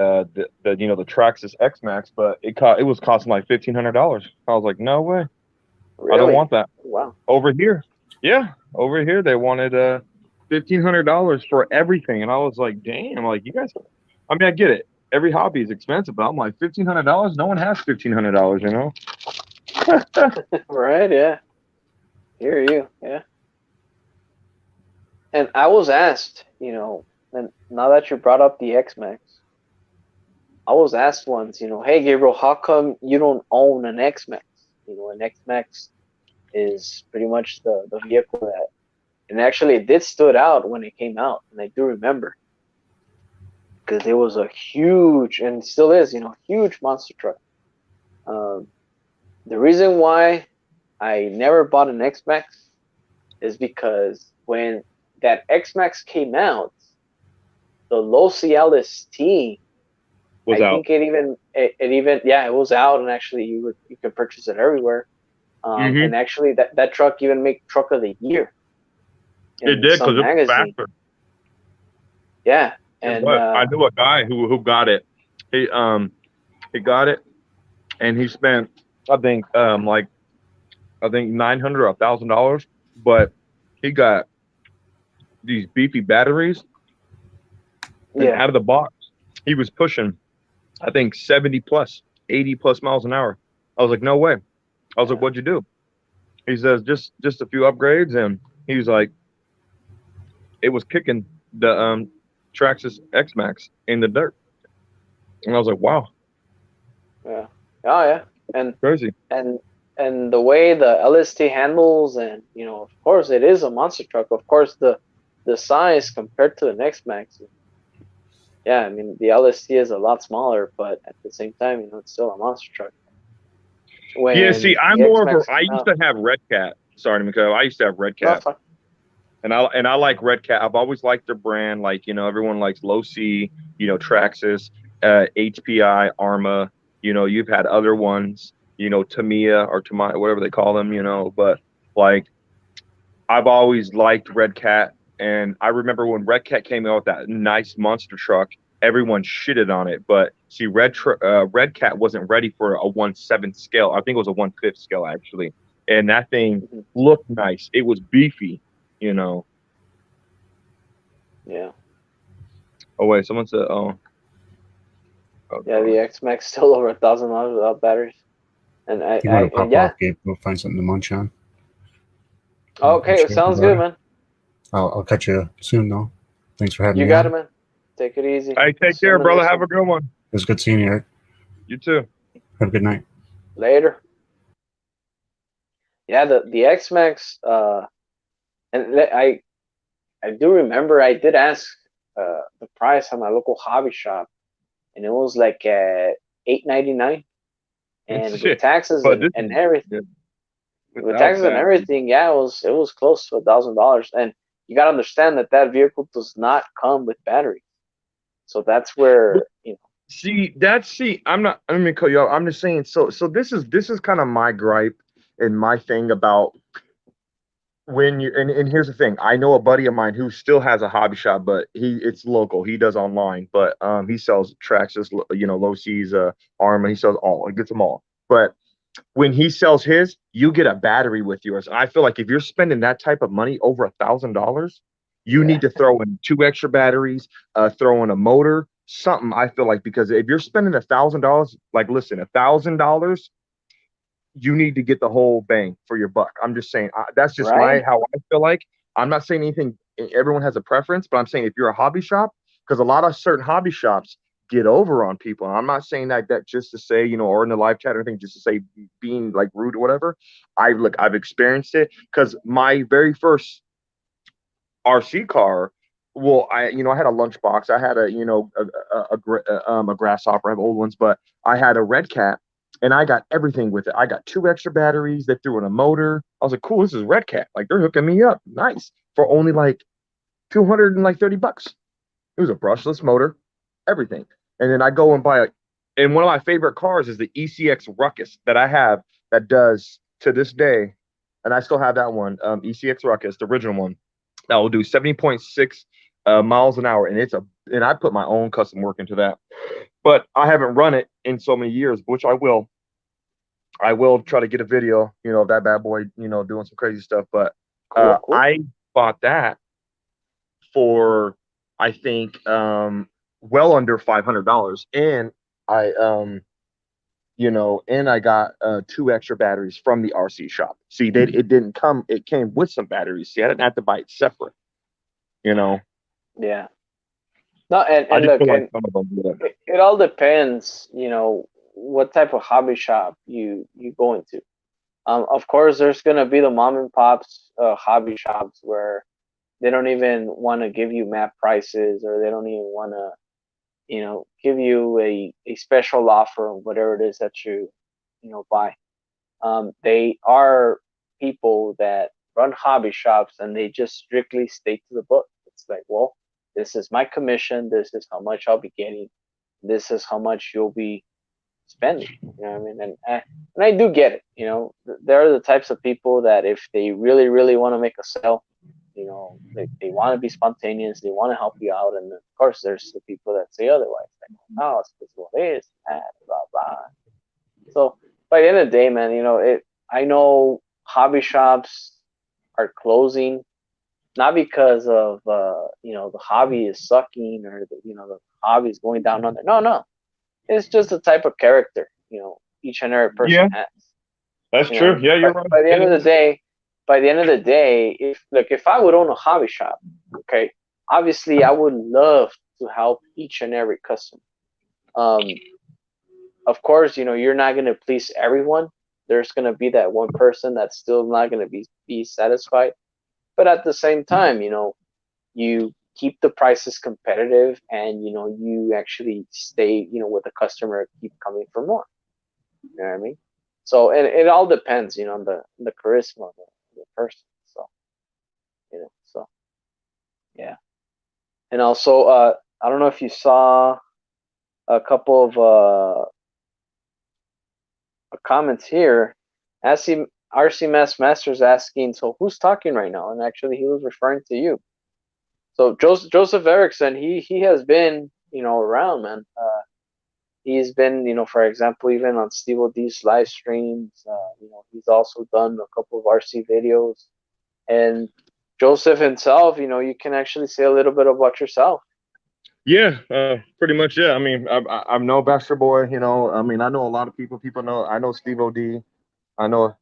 Traxxas X Max, but it was costing like $1,500. I was like, no way, Really? I don't want that. Wow. Over here, yeah, over here they wanted $1,500 for everything, and I was like, damn, like you guys. I mean, I get it. Every hobby is expensive, but I'm like $1,500. No one has $1,500, Right, yeah. Hear you, yeah. And I was asked, and now that you brought up the X Max, I was asked once, hey Gabriel, how come you don't own an X Max? An X Max is pretty much the vehicle that, and actually it did stood out when it came out, and I do remember because it was a huge, and still is, huge monster truck. The reason why I never bought an X Max is because when that X Max came out, the Losi LST was I out. think it was out, and actually you could purchase it everywhere. And actually that truck even made truck of the year. It did because it was faster. Yeah, and I knew a guy who got it. He got it, and he spent I think like I think $900 or $1,000, but he got these beefy batteries, and Yeah. out of the box, he was pushing, I think 70 plus, 80 plus miles an hour. I was like, no way. I was like, Yeah. what'd you do? He says, just a few upgrades, and he was like, it was kicking the Traxxas X Max in the dirt, and I was like, wow, Yeah. Oh yeah. And crazy. and and the way the LST handles, and of course it is a monster truck. Of course the size compared to the Next Max, yeah, I mean the LST is a lot smaller, but at the same time, it's still a monster truck. Yeah, When see, I'm the X more of Max a. I came used out, to have Red Cat. Sorry, Miko. I used to have Red no, Cat, fuck, and I like Red Cat. I've always liked their brand. Like everyone likes Low C. Traxxas, HPI, Arma. You've had other ones. Tamiya or Tamiya, whatever they call them. But like I've always liked Red Cat, and I remember when Red Cat came out with that nice monster truck, everyone shitted on it. But see, Red Cat wasn't ready for a 1/7 scale. I think it was a 1/5 scale actually, and that thing mhm, looked nice. It was beefy, you know. yeah, Oh wait, someone said, oh yeah, God. the X Max still over $1,000 without batteries, and I, You I want to and pop yeah, off, Gabe? We'll find something to munch on. okay, it Appreciate it, sounds good, brother. man. I'll catch you soon, though. Thanks for having You me got it, on. man. Take it easy. Hey, take See you care, on the brother. next Have one. a good one. It was good seeing you, Eric. You too. Have a good night. Later. Yeah, the X Max, and I do remember I did ask the price at my local hobby shop, and it was like $899, and with Shit. taxes But this is and everything, yeah, with without taxes and that. everything, yeah, it was close to $1,000, and you gotta understand that vehicle does not come with batteries, so that's where See, I'm not. I mean, cut you off. I'm just saying. So this is kind of my gripe and my thing about when you and here's the thing. I know a buddy of mine who still has a hobby shop, but it's local. He does online, but he sells Traxxas, Low C's, Arma. He sells all. He gets them all. But when he sells his, you get a battery with yours. I feel like if you're spending that type of money over $1,000, you yeah, need to throw in two extra batteries, throw in a motor, something. I feel like because if you're spending $1,000, like listen, $1,000, you need to get the whole bang for your buck. I'm just saying that's just my right, how I feel like. I'm not saying anything. Everyone has a preference, but I'm saying if you're a hobby shop, because a lot of certain hobby shops get over on people. And I'm not saying that just to say, or in the live chat or anything, just to say being like rude or whatever. I've experienced it because my very first RC car. Well, I had a lunchbox. I had a grasshopper. I have old ones, but I had a Red Cat, and I got everything with it. I got two extra batteries. They threw in a motor. I was like, cool. This is Red Cat. Like they're hooking me up, nice for only like $230. It was a brushless motor, everything. And then I go and buy and one of my favorite cars is the ECX Ruckus that I have that does to this day, and I still have that one, ECX Ruckus, the original one, that will do 70.6 miles an hour, and and I put my own custom work into that, but I haven't run it in so many years, which I will. I will try to get a video, of that bad boy, doing some crazy stuff. But cool. I bought that for I think well under $500, and I and I got two extra batteries from the RC shop. See, it didn't come; it came with some batteries. See, I didn't have to buy it separate. You know, Yeah. No, I and just look, feel like and some of them do that. it all depends, what type of hobby shop you go into. Of course, there's gonna be the mom and pops hobby shops where they don't even want to give you map prices, or they don't even want to, give you a special offer on whatever it is that you buy. They are people that run hobby shops, and they just strictly stay to the book. It's like, well, this is my commission. This is how much I'll be getting. This is how much you'll be spending. You know what I mean? And I do get it. There are the types of people that if they really, really want to make a sale, they want to be spontaneous. They want to help you out. And of course, there's the people that say otherwise. Like, oh, it's what it is, blah, blah. So by the end of the day, man, I know hobby shops are closing, not because of the hobby is sucking or the hobby is going down under. No, it's just the type of character each and every person Yeah, has. that's You know, true. Yeah, you're by, right. by the end of the day, if I would own a hobby shop, okay, obviously I would love to help each and every customer. Um, of course, you're not going to please everyone. There's going to be that one person that's still not going to be satisfied. But at the same time, you keep the prices competitive, and you actually stay, with the customer, keep coming for more. You know what I mean? So it all depends, on the charisma of the person. So so yeah. And also, I don't know if you saw a couple of comments here. RC Masters asking, so who's talking right now? And actually, he was referring to you. So Joseph Erickson, he has been around, man. He's been, for example, even on Steve O'D's live streams. He's also done a couple of RC videos. And Joseph himself, you can actually say a little bit about yourself. Yeah, pretty much. Yeah, I mean, I'm no Bachelor Boy. I mean, I know a lot of people. I know Steve O'D. I know a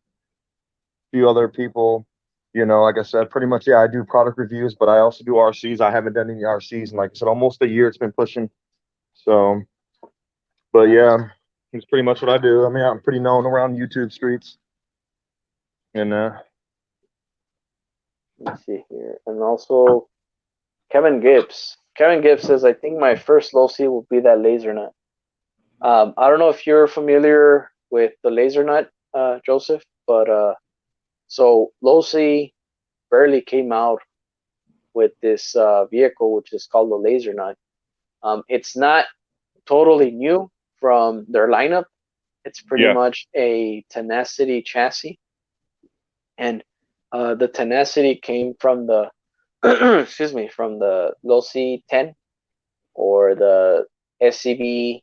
few other people. Like I said, pretty much. Yeah, I do product reviews, but I also do RCs. I haven't done any RCs in, like I said, almost a year. It's been pushing. So, but yeah, it's pretty much what I do. I mean, I'm pretty known around YouTube streets. And Let me see here. And also, Kevin Gibbs. Kevin Gibbs says, I think my first low-C will be that laser nut. I don't know if you're familiar with the laser nut, Joseph, but so low-C barely came out with this vehicle, which is called the laser nut. It's not totally new from their lineup. It's pretty yeah, much a Tenacity chassis. And the Tenacity came from the excuse me, from the low-C 10 or the SCTE,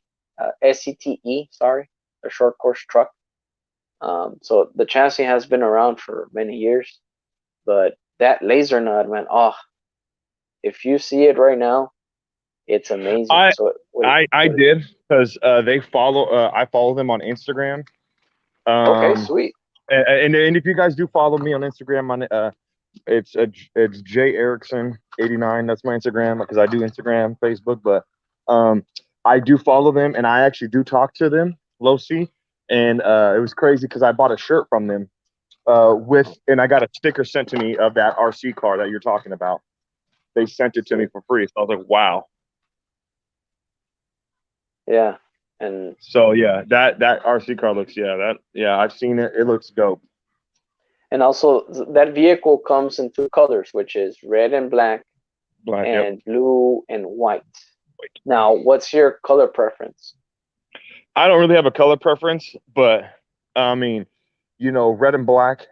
sorry, the short course truck. So the chassis has been around for many years, but that laser nut, man, if you see it right now, it's amazing. I So I did, because they follow. I follow them on Instagram. Okay, sweet. And if you guys do follow me on Instagram, it's J Erickson 89. That's my Instagram, because I do Instagram, Facebook, but I do follow them, and I actually do talk to them, low-C, and it was crazy because I bought a shirt from them and I got a sticker sent to me of that RC car that you're talking about. They sent it to me for free, so I was like, wow. Yeah, and So yeah, that RC car looks, I've seen it. It looks dope. also that vehicle comes in two colors, which is red and black, Black, and blue and white. Now, what's your color preference? I don't really have a color preference, but I mean, red and black,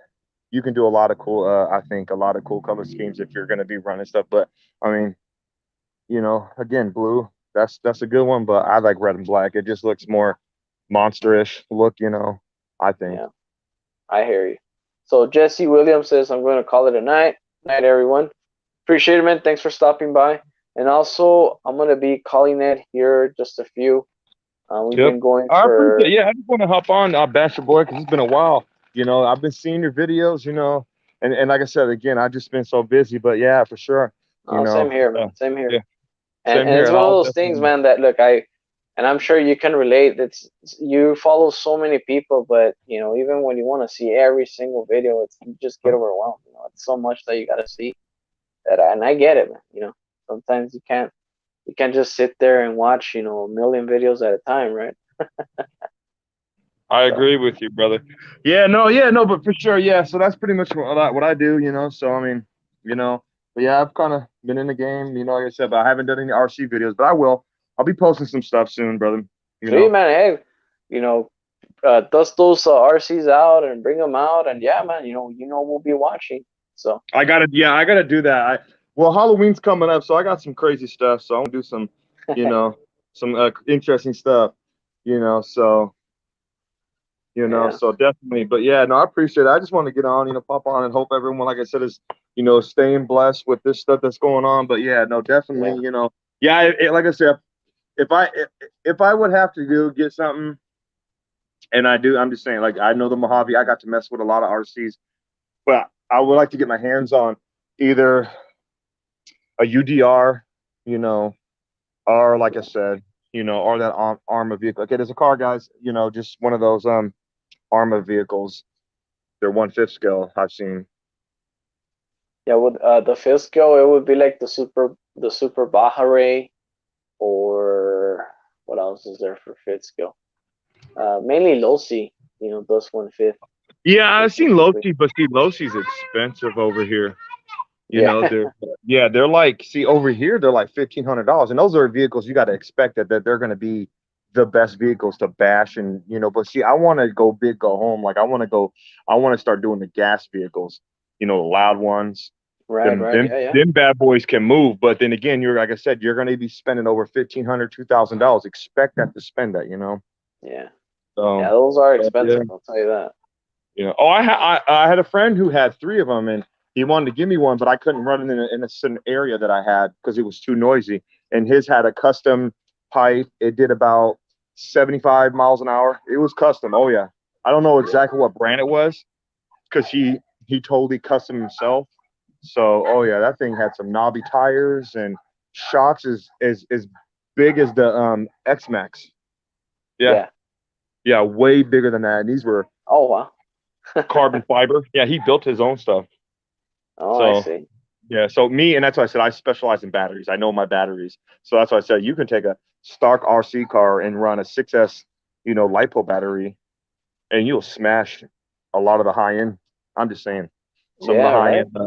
you can do a lot of cool. I think a lot of cool color schemes if you're going to be running stuff. But I mean, again, blue. That's a good one, but I like red and black. It just looks more monsterish look. I think. Yeah, I hear you. So Jesse Williams says, I'm going to call it a night. Night, everyone. Appreciate it, man. Thanks for stopping by. And also, I'm going to be calling it here just a few. We've been going I for... appreciate. Yeah, I just want to hop on, Bachelor Boy, because it's been a while. I've been seeing your videos. And like I said, again, I've just been so busy. But yeah, for sure. Same here, man. Same here. Yeah, and here. it's one of those things, man, that look, and I'm sure you can relate. You follow so many people, but even when you want to see every single video, you just get overwhelmed. It's so much that you got to see. And I get it, man. Sometimes you can't just sit there and watch, a million videos at a time, right? I agree with you, brother. Yeah, no, but for sure, yeah. So that's pretty much what I do, So I mean, but yeah, I've kind of been in the game, like I said, but I haven't done any RC videos, but I will. I'll be posting some stuff soon, brother. Sweet, man. Hey, dust those RCs out and bring them out, and yeah, man, we'll be watching. So I gotta do that. Well, Halloween's coming up, so I got some crazy stuff. So I'm gonna do some, some interesting stuff, So You know, Yeah. so definitely. But yeah, no, I appreciate it. I just want to get on, pop on and hope everyone, like I said, is staying blessed with this stuff that's going on. But yeah, no, definitely, Yeah. yeah, like I said, if I if I would have to get something, and I do, I'm just saying, like I know the Mojave, I got to mess with a lot of RCs, but I would like to get my hands on either a UDR, you know, or like I said, or that armor vehicle. Okay, there's a car, guys, just one of those armor vehicles. They're 1/5 scale I've seen. Yeah, with the fifth scale, it would be like the Super Baja Ray, or what else is there for fifth scale? Mainly Losi, does 1/5. Yeah, I've seen Specifically. Losi, but see, Losi's expensive over here. Yeah. They're like, see, over here they're like $1,500, and those are vehicles you got to expect that they're going to be the best vehicles to bash, and But see, I want to go big, go home. Like I want to start doing the gas vehicles, the loud ones. Right, Them right. them Yeah, yeah. them bad boys can move, but then again, you're like I said, you're going to be spending over $1,500, $2,000. Expect that to spend that. Yeah. Yeah, So those are yeah. expensive, I'll tell you that. Oh, I had a friend who had 3 of them, and he wanted to give me one, but I couldn't run it in a certain area that I had because it was too noisy. And his had a custom pipe. It did about 75 miles an hour. It was custom. Oh yeah, I don't know exactly what brand it was because he totally custom himself. So oh yeah, that thing had some knobby tires and shocks as big as the X Max. Yeah, Yeah. yeah, way bigger than that. And these were Oh, wow. carbon fiber. Yeah, he built his own stuff. Oh, I So see. yeah, so me, and that's why I said I specialize in batteries. I know my batteries. So that's why I said you can take a stock RC car and run a 6S, LiPo battery, and you'll smash a lot of the high end. I'm just saying, some of the Yeah, high right. end.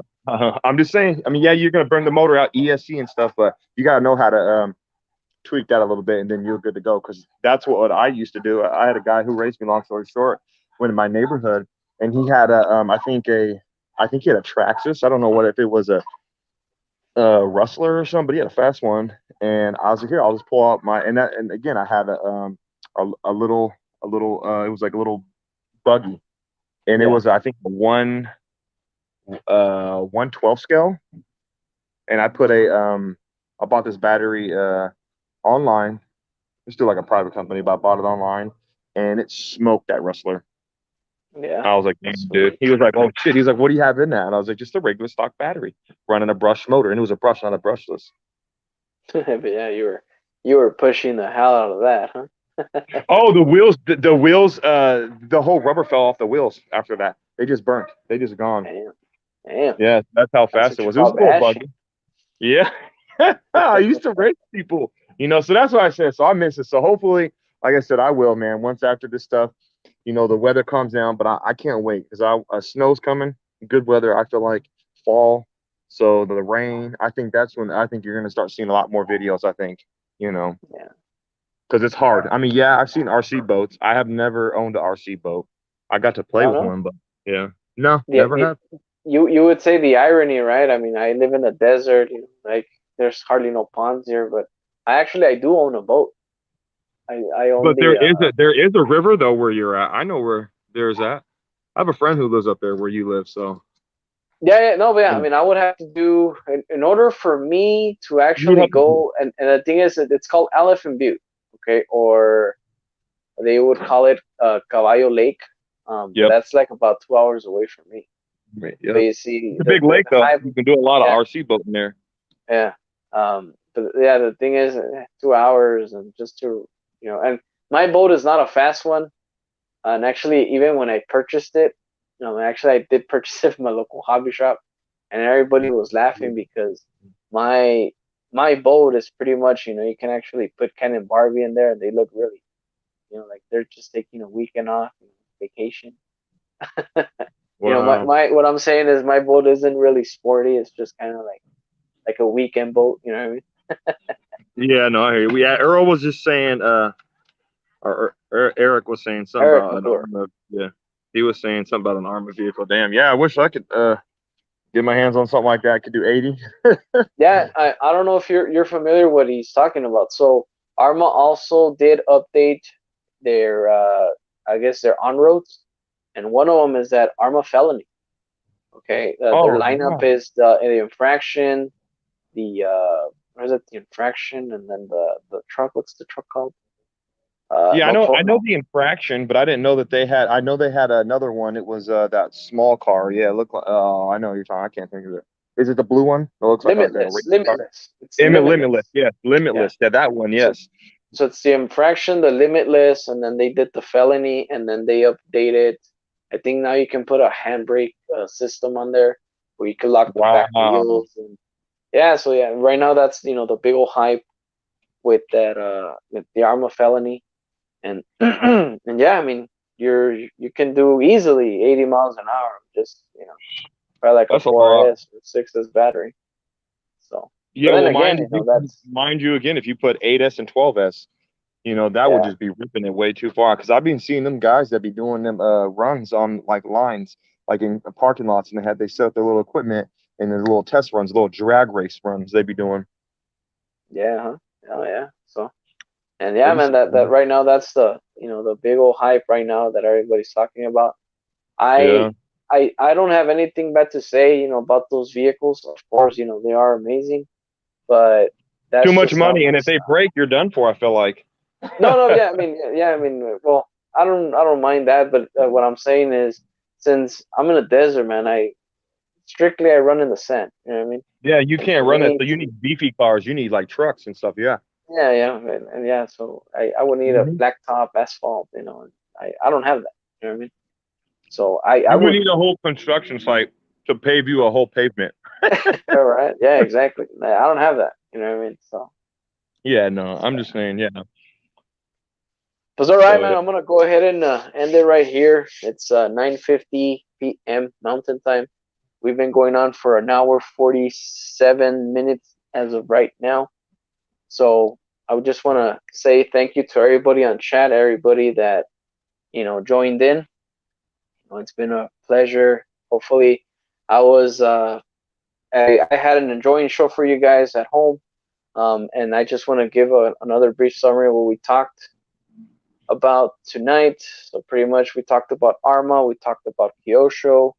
I'm just saying. I mean, yeah, you're gonna burn the motor out, ESC and stuff, but you gotta know how to tweak that a little bit, and then you're good to go. Because that's what I used to do. I had a guy who raced me. Long story short, went in my neighborhood, and he had I think he had a Traxxas. I don't know what if it was a Rustler or something, but he had a fast one. And I was like, here, I'll just pull out and again, I had a little it was like a little buggy, and it Yeah. was I think a 1/12 scale, and I bought this battery online. It's still like a private company, but I bought it online, and it smoked that Rustler. Yeah. I was like, damn, dude. Sweet. He was like, oh shit. He's like, what do you have in that? And I was like, just a regular stock battery running a brush motor, and it was a brush, not a brushless. But yeah, you were pushing the hell out of that, huh? Oh, the wheels, the wheels, the whole rubber fell off the wheels after that. They just burnt. They just gone. Damn. Damn. Yeah, that's how That's fast what it you was. It was call a little bashing. buggy. Yeah. I used to race people, so that's what I said. So I miss it. So hopefully, like I said, I will, man. Once after this stuff, the weather calms down, but I can't wait because snow's coming, good weather. I feel like fall. So the rain, I think that's when I think you're going to start seeing a lot more videos. I think, Yeah. because it's hard. I mean, yeah, I've seen RC boats. I have never owned an RC boat. I got to play No, with no. one, but yeah, no, Yeah, never have. you would say the irony, right? I mean, I live in the desert, like there's hardly no ponds here, but I do own a boat. I own But there the is a river though where you're at. I know where there's at. I have a friend who lives up there where you live. So yeah, yeah, no, but yeah, I you mean, I would have to do in order for me to would actually have to do go, and the thing is that it's called Elephant Butte, okay, or they would call it Caballo Lake, it. but Yep. that's like about 2 hours away from me. But Yep. you see, It's a big lake the though. high, You can do a lot of yeah, RC boating there. yeah, but yeah, the thing is, 2 hours and just to, and my boat is not a fast one, and actually, even when I purchased it, actually I did purchase it from a local hobby shop, and everybody was laughing because my my boat is pretty much, you can actually put Ken and Barbie in there, and they look really, like they're just taking a weekend off, vacation. Wow. My what I'm saying is my boat isn't really sporty. It's just kind of like a weekend boat. You know what I mean? Yeah, no, I hear you. Earl was just saying, or Eric was saying something Eric about an McClure. armored. Yeah, he was saying something about an armored vehicle. Damn, yeah, I wish I could get my hands on something like that. I could do 80. Yeah, I don't know if you're familiar what he's talking about. So Arma also did update their I guess they're on roads, and one of them is that Arma Felony. Okay, their Oh, lineup yeah. is the infraction, the what is it? The infraction, and then the truck. What's the truck called? Yeah, I know No. the infraction, but I didn't know that they had. I know they had another one. It was that small car. Yeah, it looked like. Oh, I know what you're talking. I can't think of it. Is it the blue one? It looks like a race Limitless, car. limitless. It's limitless. Limitless. Yes, Yeah. limitless. Yeah, that one. So Yes. so it's the infraction, the limitless, and then they did the felony, and then they updated. I think now you can put a handbrake system on there where you can lock the back Wow. wheels, and yeah. So yeah, right now that's the big old hype with that with the Arma Felony, and and yeah, I mean you can do easily 80 miles an hour, just probably like a That's a lot. 4S or 6S battery. So, but Yeah. then Well, again, that's mind you, again, if you put 8S and 12S, that would yeah, just be ripping it way too far. Because I've been seeing them guys that be doing them runs on like lines, like in parking lots, and they set up their little equipment and their little test runs, little drag race runs they be doing. yeah, huh? Oh yeah. So and yeah, Pretty man, that sick. right now that's the big old hype right now that everybody's talking about. I Yeah. I don't have anything bad to say, about those vehicles. Of course, they are amazing, but Too that's much just not money, my and if they style. break, you're done for. I feel like. No, no, yeah, I mean, yeah, I mean, well, I don't mind that, but what I'm saying is, since I'm in a desert, man, I run in the sand. You know what I mean? Yeah, you And for can't run it, me so you to, need beefy cars. You need like trucks and stuff. Yeah. yeah, yeah, and yeah, so I would need a Hmm. blacktop asphalt, and I don't have that. You know what I mean? So I You would would, need a whole construction site to pave you a whole pavement. all right, yeah, exactly. I don't have that. You know what I mean? So, Yeah, no, I'm so just saying, yeah. but all right, So man. yeah. I'm gonna go ahead and end it right here. It's 9:50 p.m. Mountain Time. We've been going on for an hour 47 minutes as of right now. So I would just want to say thank you to everybody on chat, everybody that joined in. It's been a pleasure. Hopefully, I was I had an enjoying show for you guys at home. And I just want to give another brief summary of what we talked about tonight. So pretty much we talked about Arma, we talked about Kyosho,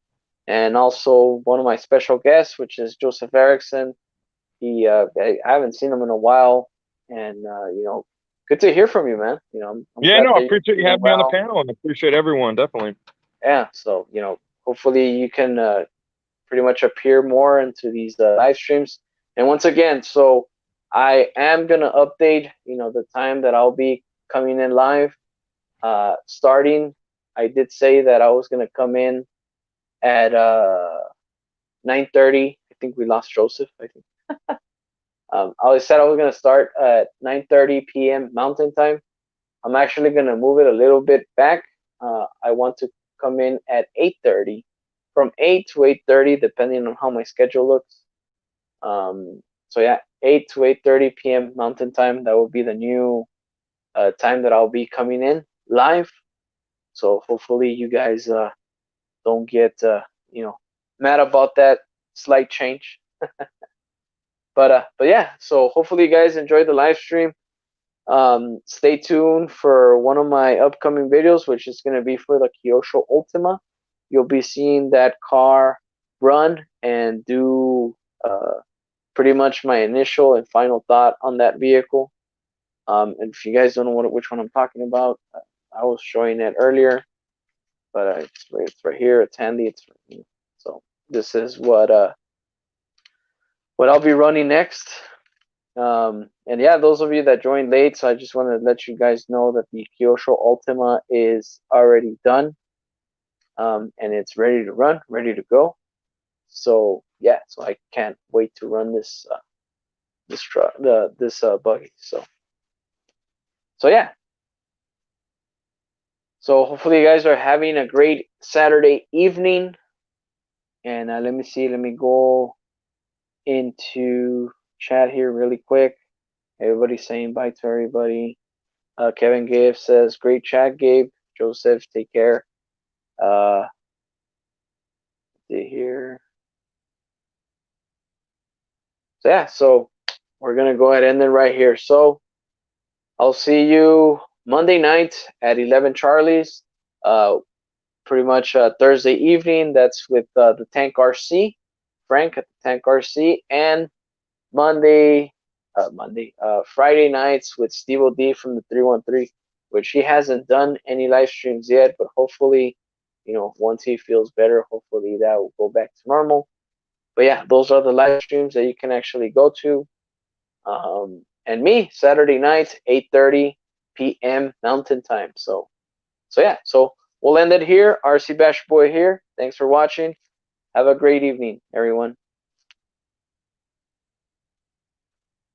and also one of my special guests, which is Joseph Erickson. I haven't seen him in a while, and good to hear from you, man. I'm Yeah, glad no, I that you're appreciate you doing having me on the well. panel, and I appreciate everyone definitely. Yeah, so hopefully you can pretty much appear more into these live streams. And once again, so I am gonna update, the time that I'll be coming in live. Starting, I did say that I was gonna come in at 9:30. I think we lost Joseph. I think. I said I was gonna start at 9:30 p.m. Mountain Time. I'm actually gonna move it a little bit back. I want to come in at 8:30, from 8 to 8:30, depending on how my schedule looks. So yeah, 8 to 8:30 p.m. Mountain Time. That will be the new time that I'll be coming in live. So hopefully you guys don't get mad about that slight change. But yeah, so hopefully you guys enjoyed the live stream. Stay tuned for one of my upcoming videos, which is going to be for the Kyosho Ultima. You'll be seeing that car run and do pretty much my initial and final thought on that vehicle. And if you guys don't know which one I'm talking about, I was showing it earlier, but it's right here. It's handy. So this is what I'll be running next. And yeah, those of you that joined late, so I just want to let you guys know that the Kyosho Ultima is already done, and it's ready to run, ready to go. So yeah, so I can't wait to run this truck, this buggy. So yeah. So hopefully you guys are having a great Saturday evening. And let me see. Let me go into chat here really quick. Everybody's saying bye to everybody. Kevin Gabe says, great chat, Gabe. Joseph, take care. See here. So yeah, so we're gonna go ahead and end it right here. So I'll see you Monday night at 11 Charlie's. Pretty much Thursday evening, that's with the Tank RC, Frank at the Tank RC, and Friday nights with Steve D from the 313, which he hasn't done any live streams yet, but hopefully, once he feels better, hopefully that will go back to normal. But yeah, those are the live streams that you can actually go to. And me, Saturday night, 8:30 p.m. Mountain Time. So yeah, so we'll end it here. RC Bash Boy here. Thanks for watching. Have a great evening, everyone.